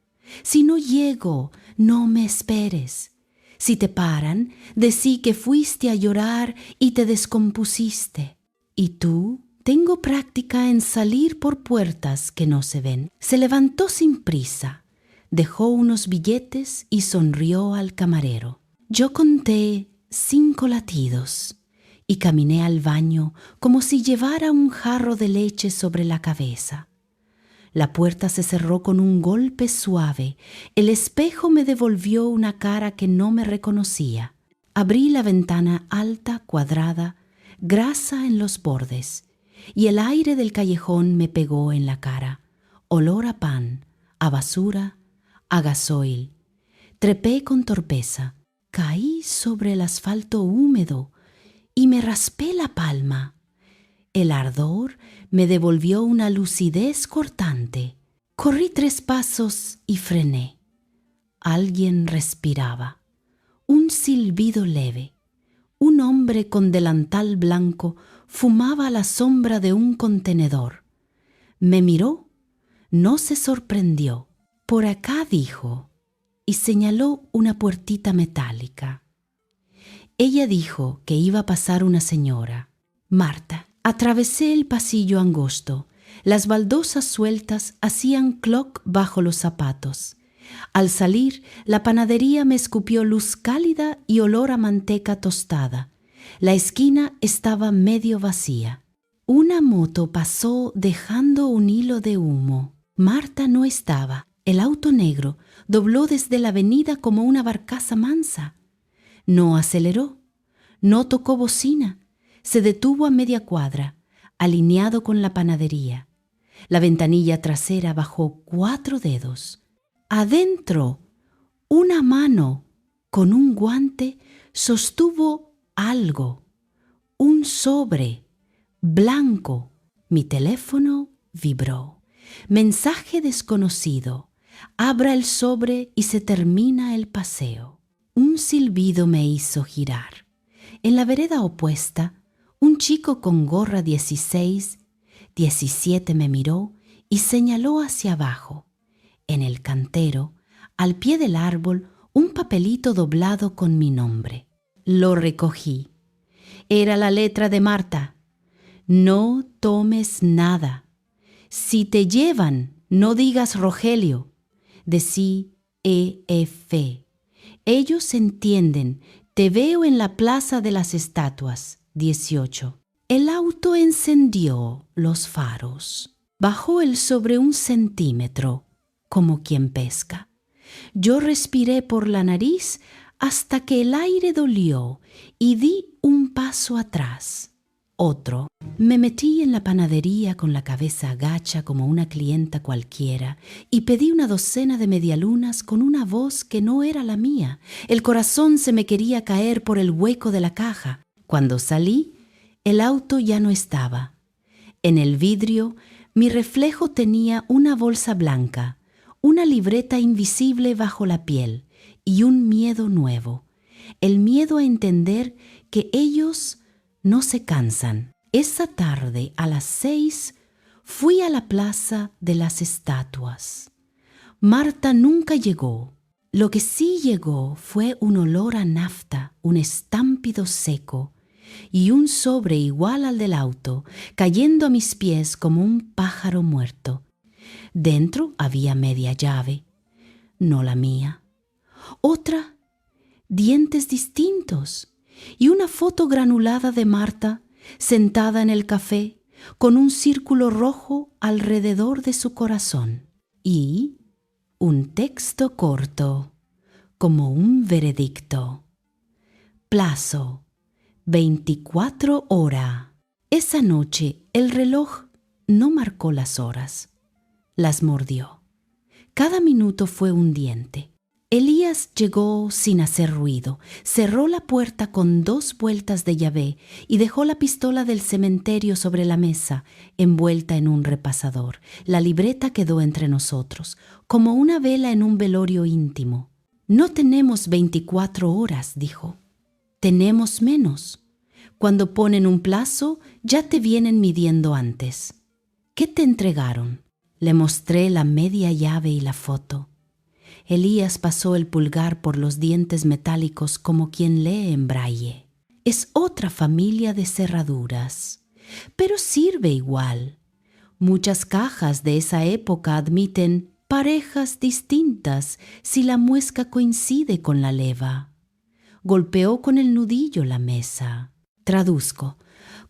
Si no llego, no me esperes. Si te paran, decí que fuiste a llorar y te descompusiste. ¿Y tú?» «Tengo práctica en salir por puertas que no se ven». Se levantó sin prisa, dejó unos billetes y sonrió al camarero. Yo conté 5 latidos y caminé al baño como si llevara un jarro de leche sobre la cabeza. La puerta se cerró con un golpe suave. El espejo me devolvió una cara que no me reconocía. Abrí la ventana alta, cuadrada, grasa en los bordes, y el aire del callejón me pegó en la cara. Olor a pan, a basura, a gasoil. Trepé con torpeza. Caí sobre el asfalto húmedo y me raspé la palma. El ardor me devolvió una lucidez cortante. Corrí 3 pasos y frené. Alguien respiraba. Un silbido leve. Un hombre con delantal blanco fumaba a la sombra de un contenedor. Me miró, no se sorprendió. Por acá, dijo, y señaló una puertita metálica. Ella dijo que iba a pasar una señora. Marta. Atravesé el pasillo angosto. Las baldosas sueltas hacían cloc bajo los zapatos. Al salir, la panadería me escupió luz cálida y olor a manteca tostada. La esquina estaba medio vacía. Una moto pasó dejando un hilo de humo. Marta no estaba. El auto negro dobló desde la avenida como una barcaza mansa. No aceleró, no tocó bocina. Se detuvo a media cuadra, alineado con la panadería. La ventanilla trasera bajó 4 dedos. Adentro, una mano con un guante sostuvo algo, un sobre blanco. Mi teléfono vibró. Mensaje desconocido. Abra el sobre y se termina el paseo. Un silbido me hizo girar. En la vereda opuesta, un chico con gorra 16, 17 me miró y señaló hacia abajo. En el cantero, al pie del árbol, un papelito doblado con mi nombre. Lo recogí. Era la letra de Marta. No tomes nada. Si te llevan, no digas Rogelio. Decí E.F. Ellos entienden. Te veo en la Plaza de las Estatuas. 18. El auto encendió los faros. Bajó el sobre 1 centímetro, como quien pesca. Yo respiré por la nariz hasta que el aire dolió y di un paso atrás. Otro. Me metí en la panadería con la cabeza agacha como una clienta cualquiera y pedí una docena de medialunas con una voz que no era la mía. El corazón se me quería caer por el hueco de la caja. Cuando salí, el auto ya no estaba. En el vidrio, mi reflejo tenía una bolsa blanca, una libreta invisible bajo la piel y un miedo nuevo, el miedo a entender que ellos no se cansan. Esa tarde, a las 6, fui a la Plaza de las Estatuas. Marta nunca llegó. Lo que sí llegó fue un olor a nafta, un estampido seco, y un sobre igual al del auto, cayendo a mis pies como un pájaro muerto. Dentro había media llave, no la mía. Otra, dientes distintos, y una foto granulada de Marta, sentada en el café, con un círculo rojo alrededor de su corazón. Y un texto corto, como un veredicto. Plazo. 24 horas. Esa noche el reloj no marcó las horas, las mordió. Cada minuto fue un diente. Elías llegó sin hacer ruido, cerró la puerta con 2 vueltas de llave y dejó la pistola del cementerio sobre la mesa, envuelta en un repasador. La libreta quedó entre nosotros, como una vela en un velorio íntimo. No tenemos 24 horas, dijo. Tenemos menos. Cuando ponen un plazo, ya te vienen midiendo antes. ¿Qué te entregaron? Le mostré la media llave y la foto. Elías pasó el pulgar por los dientes metálicos como quien lee en braille. Es otra familia de cerraduras, pero sirve igual. Muchas cajas de esa época admiten parejas distintas si la muesca coincide con la leva. golpeó con el nudillo la mesa. Traduzco.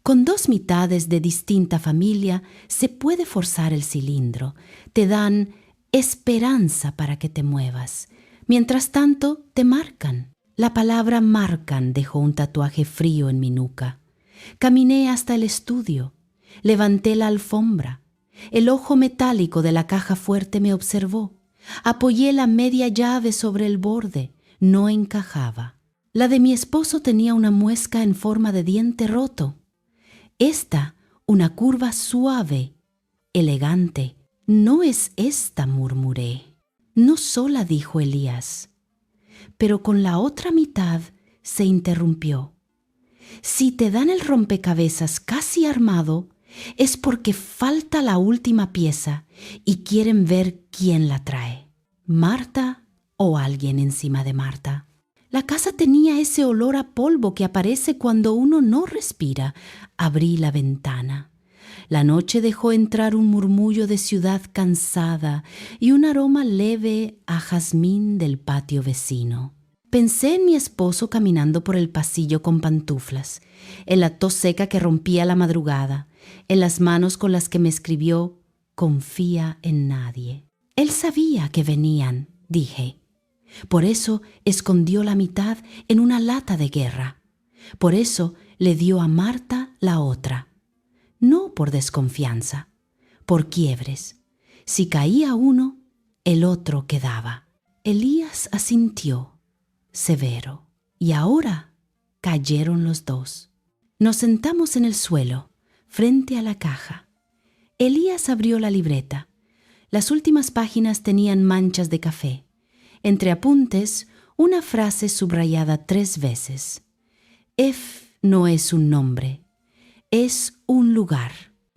Con 2 mitades de distinta familia se puede forzar el cilindro. Te dan esperanza para que te muevas. Mientras tanto, te marcan. La palabra marcan dejó un tatuaje frío en mi nuca. Caminé hasta el estudio. Levanté la alfombra. El ojo metálico de la caja fuerte me observó. Apoyé la media llave sobre el borde. No encajaba. La de mi esposo tenía una muesca en forma de diente roto. Esta, una curva suave, elegante. «No es esta», murmuré. «No sola», dijo Elías. Pero con la otra mitad se interrumpió. «Si te dan el rompecabezas casi armado, es porque falta la última pieza y quieren ver quién la trae. Marta o alguien encima de Marta». La casa tenía ese olor a polvo que aparece cuando uno no respira. Abrí la ventana. La noche dejó entrar un murmullo de ciudad cansada y un aroma leve a jazmín del patio vecino. Pensé en mi esposo caminando por el pasillo con pantuflas, en la tos seca que rompía la madrugada, en las manos con las que me escribió «Confía en nadie». Él sabía que venían, dije. Por eso escondió la mitad en una lata de guerra. Por eso le dio a Marta la otra. No por desconfianza, por quiebres. Si caía uno, el otro quedaba. Elías asintió, severo, y ahora cayeron los 2. Nos sentamos en el suelo, frente a la caja. Elías abrió la libreta. Las últimas páginas tenían manchas de café. Entre apuntes, una frase subrayada 3 veces. F no es un nombre, es un lugar.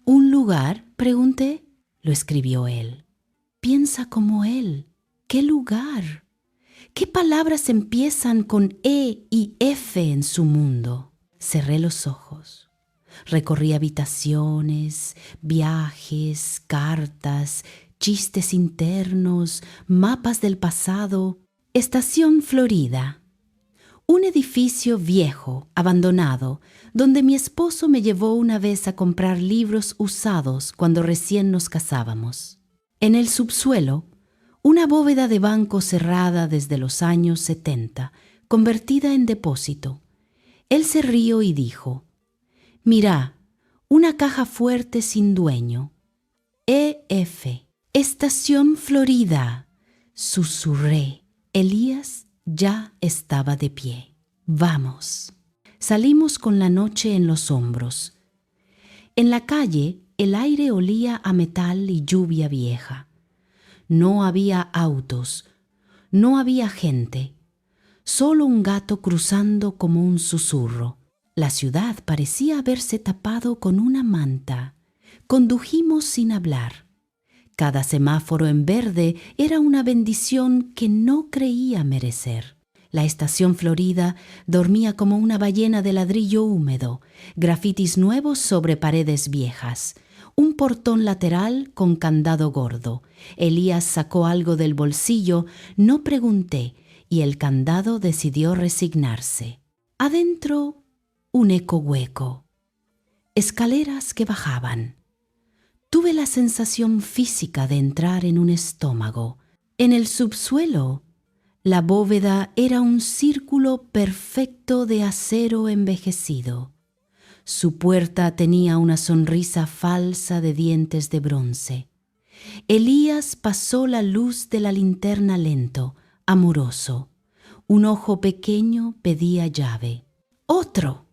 ¿Un lugar?, pregunté. Lo escribió él. Piensa como él. ¿Qué lugar? ¿Qué palabras empiezan con E y F en su mundo? Cerré los ojos. Recorrí habitaciones, viajes, cartas, chistes internos, mapas del pasado. Estación Florida. Un edificio viejo, abandonado, donde mi esposo me llevó una vez a comprar libros usados cuando recién nos casábamos. En el subsuelo, una bóveda de banco cerrada desde los años 70, convertida en depósito. Él se rió y dijo: «Mirá, una caja fuerte sin dueño. E.F. Estación Florida», susurré. Elías ya estaba de pie. «Vamos». Salimos con la noche en los hombros. En la calle el aire olía a metal y lluvia vieja. No había autos, no había gente, solo un gato cruzando como un susurro. La ciudad parecía haberse tapado con una manta. Condujimos sin hablar. Cada semáforo en verde era una bendición que no creía merecer. La estación Florida dormía como una ballena de ladrillo húmedo, grafitis nuevos sobre paredes viejas, un portón lateral con candado gordo. Elías sacó algo del bolsillo, no pregunté, y el candado decidió resignarse. Adentro, un eco hueco. Escaleras que bajaban. Tuve la sensación física de entrar en un estómago. En el subsuelo, la bóveda era un círculo perfecto de acero envejecido. Su puerta tenía una sonrisa falsa de dientes de bronce. Elías pasó la luz de la linterna lento, amoroso. Un ojo pequeño pedía llave. ¡Otro!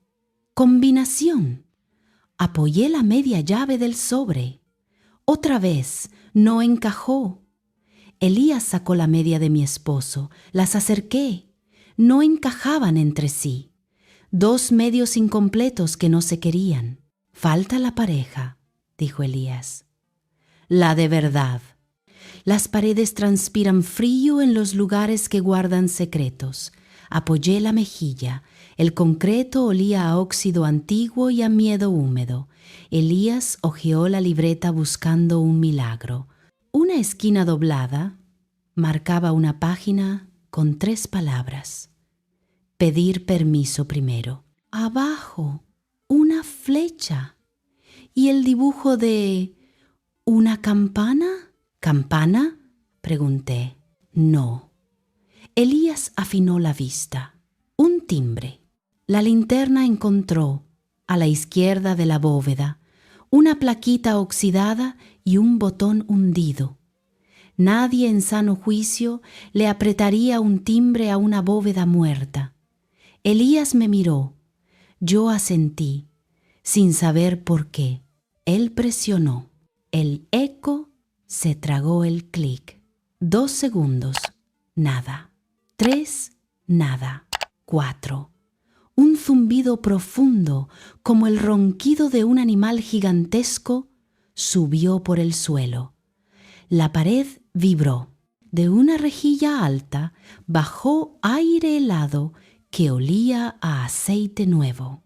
¡Combinación! Apoyé la media llave del sobre. Otra vez, no encajó. Elías sacó la media de mi esposo. Las acerqué. No encajaban entre sí. 2 medios incompletos que no se querían. «Falta la pareja», dijo Elías. «La de verdad». Las paredes transpiran frío en los lugares que guardan secretos. Apoyé la mejilla. El concreto olía a óxido antiguo y a miedo húmedo. Elías hojeó la libreta buscando un milagro. Una esquina doblada marcaba una página con 3 palabras. Pedir permiso primero. Abajo, una flecha. ¿Y el dibujo de una campana? ¿Campana?, pregunté. No. Elías afinó la vista. Un timbre. La linterna encontró, a la izquierda de la bóveda, una plaquita oxidada y un botón hundido. Nadie en sano juicio le apretaría un timbre a una bóveda muerta. Elías me miró. Yo asentí, sin saber por qué. Él presionó. El eco se tragó el clic. 2 segundos. Nada. 3. Nada. 4. Un zumbido profundo, como el ronquido de un animal gigantesco, subió por el suelo. La pared vibró. De una rejilla alta bajó aire helado que olía a aceite nuevo.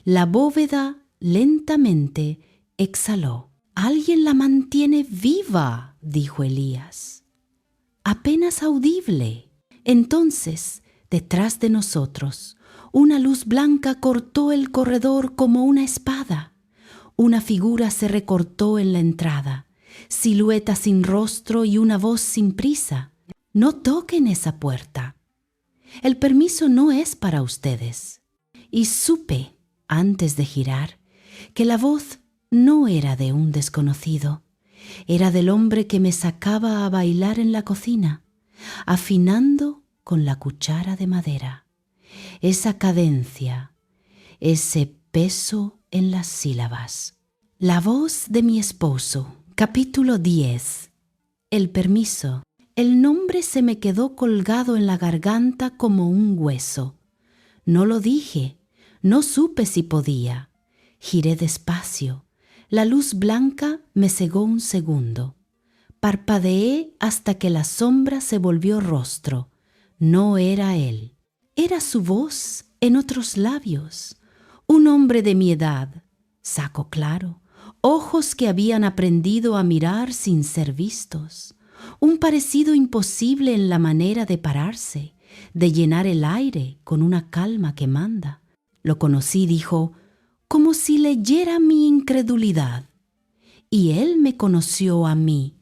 La bóveda lentamente exhaló. «Alguien la mantiene viva», dijo Elías. Apenas audible. Entonces, detrás de nosotros, una luz blanca cortó el corredor como una espada. Una figura se recortó en la entrada, silueta sin rostro y una voz sin prisa. «No toquen esa puerta. El permiso no es para ustedes». Y supe, antes de girar, que la voz no era de un desconocido. Era del hombre que me sacaba a bailar en la cocina, afinando con la cuchara de madera. Esa cadencia, ese peso en las sílabas. La voz de mi esposo. Capítulo 10. El permiso. El nombre se me quedó colgado en la garganta como un hueso. No lo dije, no supe si podía. Giré despacio. La luz blanca me cegó un segundo. Parpadeé hasta que la sombra se volvió rostro. No era él. Era su voz en otros labios. Un hombre de mi edad, saco claro, ojos que habían aprendido a mirar sin ser vistos. Un parecido imposible en la manera de pararse, de llenar el aire con una calma que manda. Lo conocí, dijo, como si leyera mi incredulidad. Y él me conoció a mí.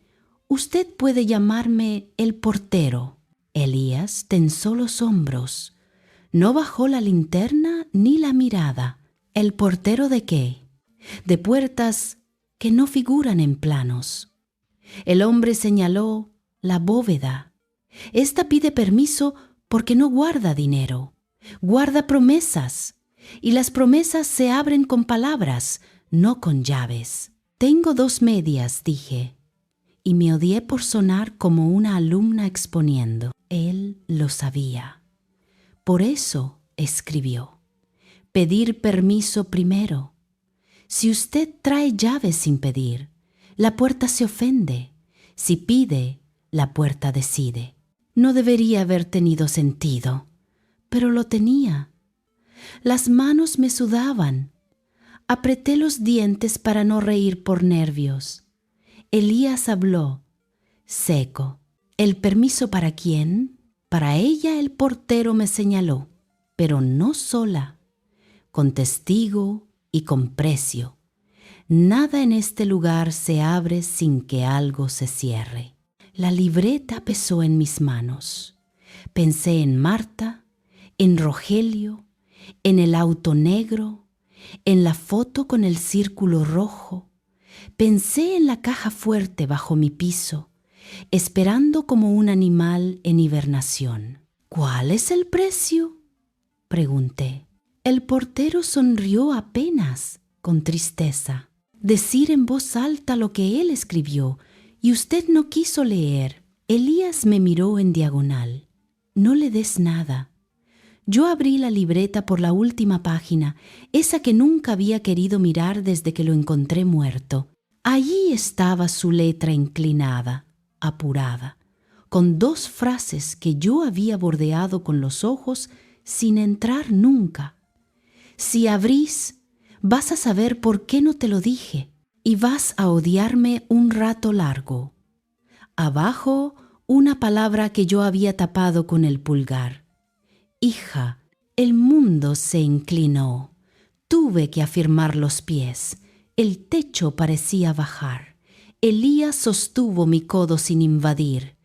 Usted puede llamarme el portero. Elías tensó los hombros. No bajó la linterna ni la mirada. ¿El portero de qué? De puertas que no figuran en planos. El hombre señaló la bóveda. Esta pide permiso porque no guarda dinero. Guarda promesas. Y las promesas se abren con palabras, no con llaves. Tengo 2 medias, dije, y me odié por sonar como una alumna exponiendo. Él lo sabía. Por eso escribió. Pedir permiso primero. Si usted trae llaves sin pedir, la puerta se ofende. Si pide, la puerta decide. No debería haber tenido sentido, pero lo tenía. Las manos me sudaban. Apreté los dientes para no reír por nervios. Elías habló, seco. ¿El permiso para quién? Para ella el portero me señaló, pero no sola, con testigo y con precio. Nada en este lugar se abre sin que algo se cierre. La libreta pesó en mis manos. Pensé en Marta, en Rogelio, en el auto negro, en la foto con el círculo rojo. Pensé en la caja fuerte bajo mi piso, esperando como un animal en hibernación. ¿Cuál es el precio?, pregunté. El portero sonrió apenas, con tristeza. Decir en voz alta lo que él escribió, y usted no quiso leer. Elías me miró en diagonal. No le des nada. Yo abrí la libreta por la última página, esa que nunca había querido mirar desde que lo encontré muerto. Allí estaba su letra inclinada, apurada, con 2 frases que yo había bordeado con los ojos sin entrar nunca. Si abrís, vas a saber por qué no te lo dije y vas a odiarme un rato largo. Abajo, una palabra que yo había tapado con el pulgar. Hija, el mundo se inclinó. Tuve que afirmar los pies. El techo parecía bajar. Elías sostuvo mi codo sin invadir.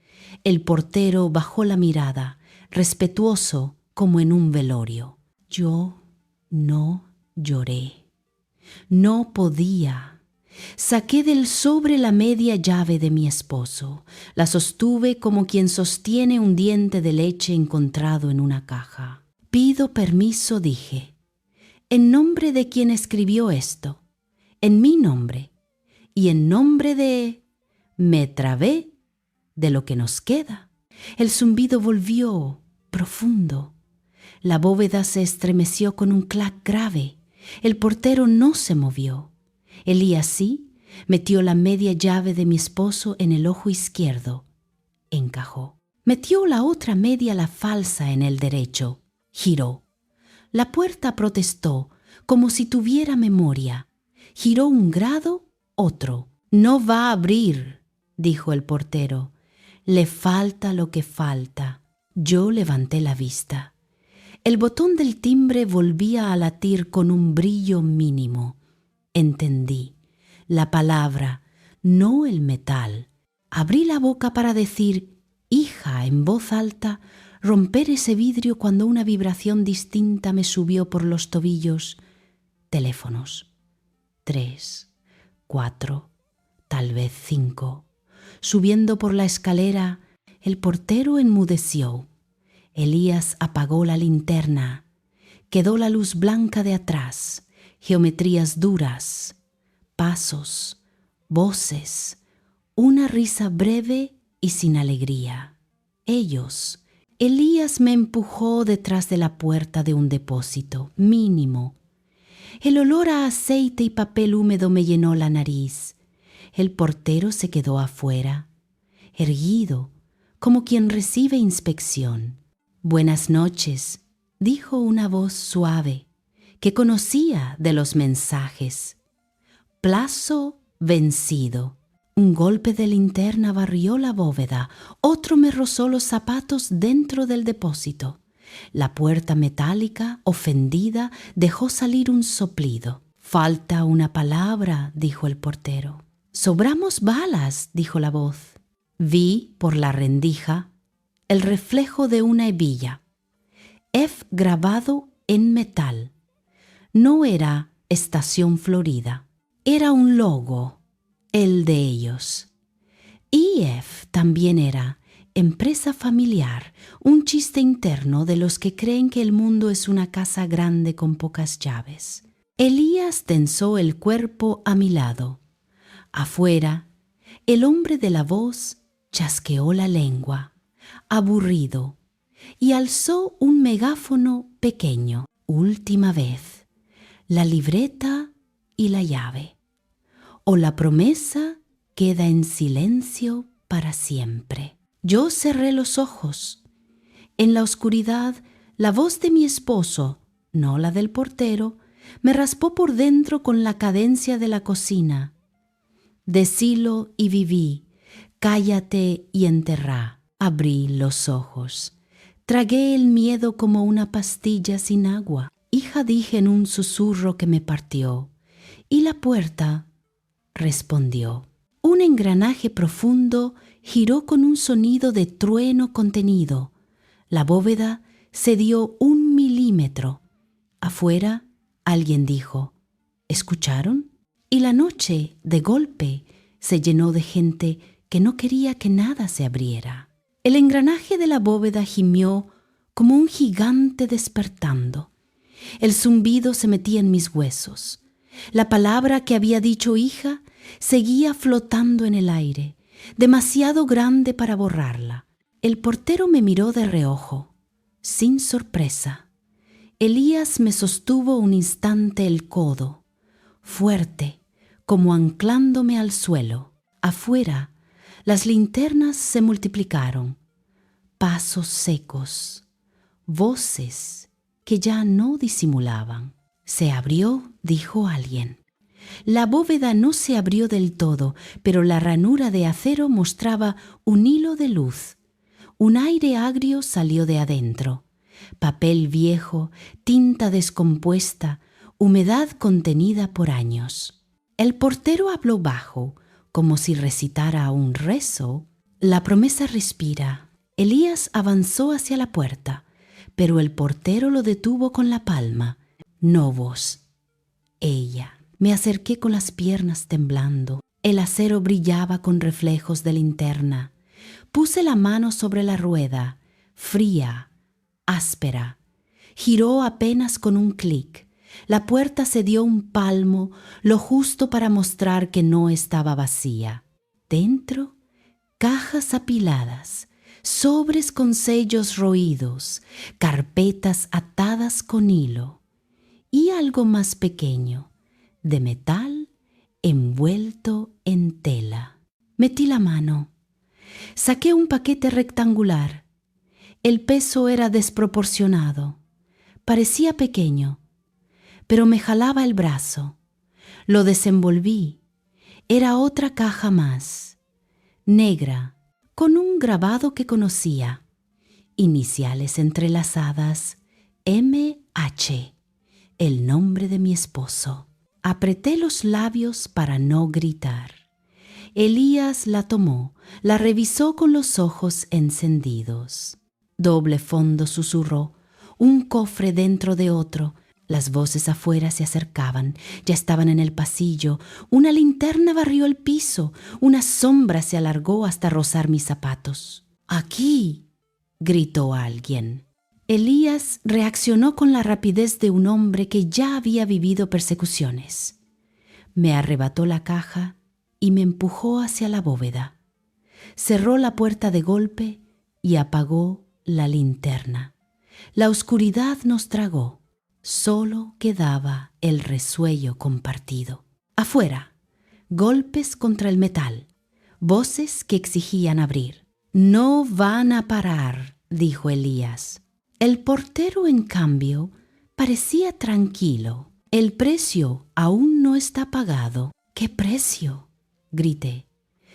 El portero bajó la mirada, respetuoso como en un velorio. Yo no lloré. No podía. Saqué del sobre la media llave de mi esposo. La sostuve como quien sostiene un diente de leche encontrado en una caja. Pido permiso, dije. En nombre de quien escribió esto. En mi nombre. Y en nombre de... Me trabé de lo que nos queda. El zumbido volvió, profundo. La bóveda se estremeció con un clac grave. El portero no se movió. Elías sí metió la media llave de mi esposo en el ojo izquierdo. Encajó. Metió la otra media, la falsa, en el derecho. Giró. La puerta protestó, como si tuviera memoria. Giró un grado, otro. No va a abrir, dijo el portero. Le falta lo que falta. Yo levanté la vista. El botón del timbre volvía a latir con un brillo mínimo. Entendí. La palabra, no el metal. Abrí la boca para decir, hija, en voz alta, romper ese vidrio cuando una vibración distinta me subió por los tobillos. Teléfonos. 3, 4, tal vez 5. Subiendo por la escalera, el portero enmudeció. Elías apagó la linterna. Quedó la luz blanca de atrás, geometrías duras, pasos, voces, una risa breve y sin alegría. Ellos. Elías me empujó detrás de la puerta de un depósito mínimo. El olor a aceite y papel húmedo me llenó la nariz. El portero se quedó afuera, erguido, como quien recibe inspección. Buenas noches, dijo una voz suave, que conocía de los mensajes. Plazo vencido. Un golpe de linterna barrió la bóveda, otro me rozó los zapatos dentro del depósito. La puerta metálica, ofendida, dejó salir un soplido. Falta una palabra, dijo el portero. Sobramos balas, dijo la voz. Vi, por la rendija, el reflejo de una hebilla. F grabado en metal. No era Estación Florida, era un logo, el de ellos. IF también era empresa familiar, un chiste interno de los que creen que el mundo es una casa grande con pocas llaves. Elías tensó el cuerpo a mi lado. Afuera, el hombre de la voz chasqueó la lengua, aburrido, y alzó un megáfono pequeño. Última vez, la libreta y la llave. O la promesa queda en silencio para siempre. Yo cerré los ojos. En la oscuridad, la voz de mi esposo, no la del portero, me raspó por dentro con la cadencia de la cocina. Decilo y viví, cállate y enterrá. Abrí los ojos. Tragué el miedo como una pastilla sin agua. Hija, dije en un susurro que me partió. Y la puerta respondió. Un engranaje profundo giró con un sonido de trueno contenido. La bóveda cedió 1 milímetro. Afuera, alguien dijo, ¿escucharon? Y la noche, de golpe, se llenó de gente que no quería que nada se abriera. El engranaje de la bóveda gimió como un gigante despertando. El zumbido se metía en mis huesos. La palabra que había dicho hija seguía flotando en el aire, demasiado grande para borrarla. El portero me miró de reojo, sin sorpresa. Elías me sostuvo un instante el codo, fuerte, como anclándome al suelo. Afuera, las linternas se multiplicaron, pasos secos, voces que ya no disimulaban. Se abrió, dijo alguien. La bóveda no se abrió del todo, pero la ranura de acero mostraba un hilo de luz. Un aire agrio salió de adentro. papel viejo, tinta descompuesta, humedad contenida por años. El portero habló bajo, como si recitara un rezo. La promesa respira. Elías avanzó hacia la puerta, pero el portero lo detuvo con la palma. No vos, ella. Me acerqué con las piernas temblando. El acero brillaba con reflejos de linterna. Puse la mano sobre la rueda, fría, áspera. Giró apenas con un clic. La puerta se dio un palmo, lo justo para mostrar que no estaba vacía. Dentro, cajas apiladas, sobres con sellos roídos, carpetas atadas con hilo y algo más pequeño, de metal envuelto en tela. Metí la mano. Saqué un paquete rectangular. El peso era desproporcionado. Parecía pequeño, pero me jalaba el brazo. Lo desenvolví. Era otra caja más, negra, con un grabado que conocía. Iniciales entrelazadas, M.H., el nombre de mi esposo. Apreté los labios para no gritar. Elías la tomó, la revisó con los ojos encendidos. Doble fondo, susurró, un cofre dentro de otro. Las voces afuera se acercaban, ya estaban en el pasillo. Una linterna barrió el piso, una sombra se alargó hasta rozar mis zapatos. ¡Aquí!, gritó alguien. Elías reaccionó con la rapidez de un hombre que ya había vivido persecuciones. Me arrebató la caja y me empujó hacia la bóveda. Cerró la puerta de golpe y apagó la linterna. La oscuridad nos tragó. Solo quedaba el resuello compartido. Afuera, golpes contra el metal, voces que exigían abrir. «No van a parar», dijo Elías. El portero, en cambio, parecía tranquilo. «El precio aún no está pagado». «¿Qué precio?», grité,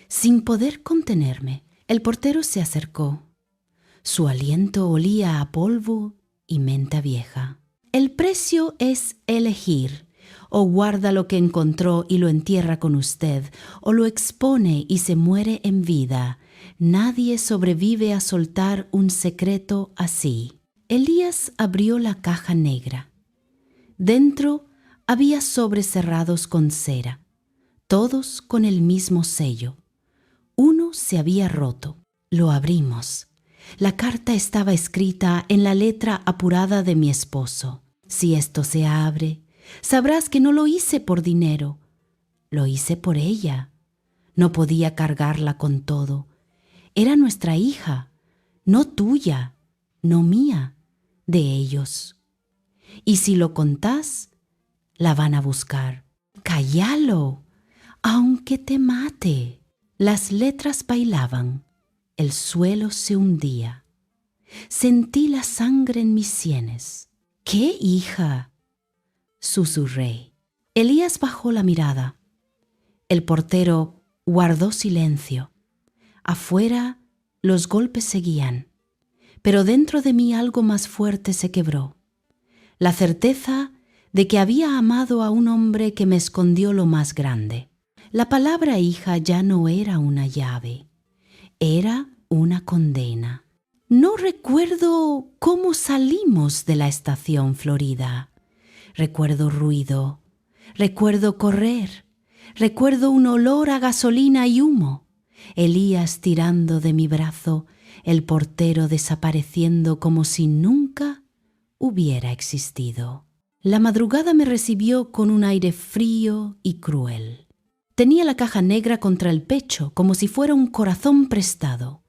sin poder contenerme. El portero se acercó. Su aliento olía a polvo y menta vieja. «El precio es elegir. O guarda lo que encontró y lo entierra con usted, o lo expone y se muere en vida. Nadie sobrevive a soltar un secreto así». Elías abrió la caja negra. Dentro había sobres cerrados con cera, todos con el mismo sello. Uno se había roto. Lo abrimos. La carta estaba escrita en la letra apurada de mi esposo. «Si esto se abre, sabrás que no lo hice por dinero. Lo hice por ella. No podía cargarla con todo. Era nuestra hija, no tuya, no mía, de ellos. Y si lo contás, la van a buscar. Cállalo, aunque te mate». Las letras bailaban. El suelo se hundía. Sentí la sangre en mis sienes. «¿Qué hija?», susurré. Elías bajó la mirada. El portero guardó silencio. Afuera los golpes seguían, pero dentro de mí algo más fuerte se quebró. La certeza de que había amado a un hombre que me escondió lo más grande. La palabra hija ya no era una llave, era una condena. No recuerdo cómo salimos de la estación Florida. Recuerdo ruido, recuerdo correr, recuerdo un olor a gasolina y humo. Elías tirando de mi brazo, el portero desapareciendo como si nunca hubiera existido. La madrugada me recibió con un aire frío y cruel. Tenía la caja negra contra el pecho, como si fuera un corazón prestado.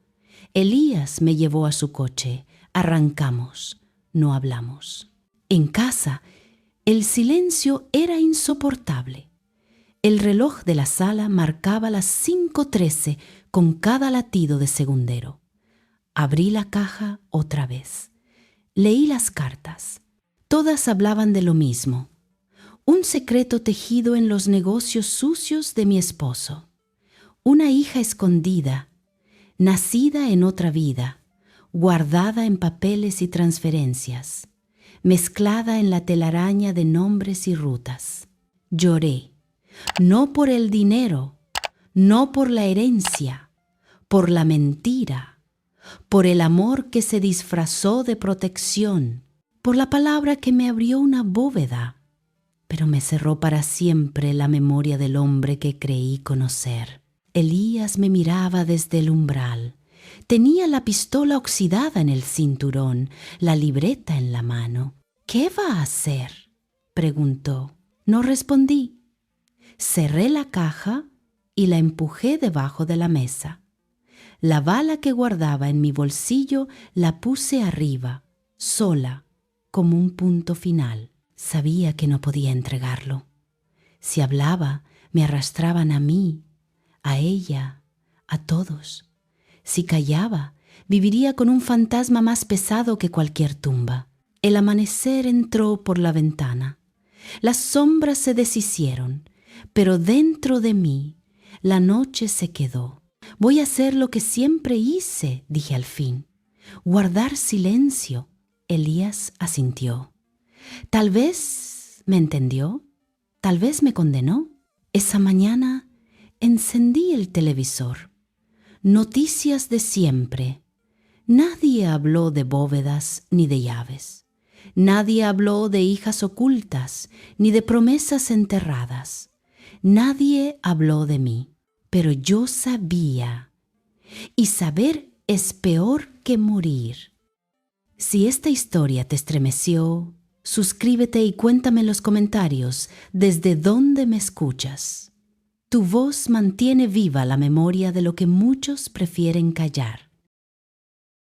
Elías me llevó a su coche. Arrancamos. No hablamos. En casa, el silencio era insoportable. El reloj de la sala marcaba las 5:13 con cada latido de segundero. Abrí la caja otra vez. Leí las cartas. Todas hablaban de lo mismo. Un secreto tejido en los negocios sucios de mi esposo. Una hija escondida, nacida en otra vida. guardada en papeles y transferencias, mezclada en la telaraña de nombres y rutas. Lloré, no por el dinero, no por la herencia, por la mentira, por el amor que se disfrazó de protección, por la palabra que me abrió una bóveda, pero me cerró para siempre la memoria del hombre que creí conocer. Elías me miraba desde el umbral. Tenía la pistola oxidada en el cinturón, la libreta en la mano. «¿Qué va a hacer?», preguntó. No respondí. Cerré la caja y la empujé debajo de la mesa. La bala que guardaba en mi bolsillo la puse arriba, sola, como un punto final. Sabía que no podía entregarlo. Si hablaba, me arrastraban a mí, a ella, a todos. Si callaba, viviría con un fantasma más pesado que cualquier tumba. El amanecer entró por la ventana. Las sombras se deshicieron, pero dentro de mí la noche se quedó. Voy a hacer lo que siempre hice, dije al fin. Guardar silencio. Elías asintió. Tal vez me entendió, tal vez me condenó. Esa mañana encendí el televisor. Noticias de siempre. Nadie habló de bóvedas ni de llaves. Nadie habló de hijas ocultas ni de promesas enterradas. Nadie habló de mí. Pero yo sabía, y saber es peor que morir. Si esta historia te estremeció, suscríbete y cuéntame en los comentarios desde dónde me escuchas. Tu voz mantiene viva la memoria de lo que muchos prefieren callar.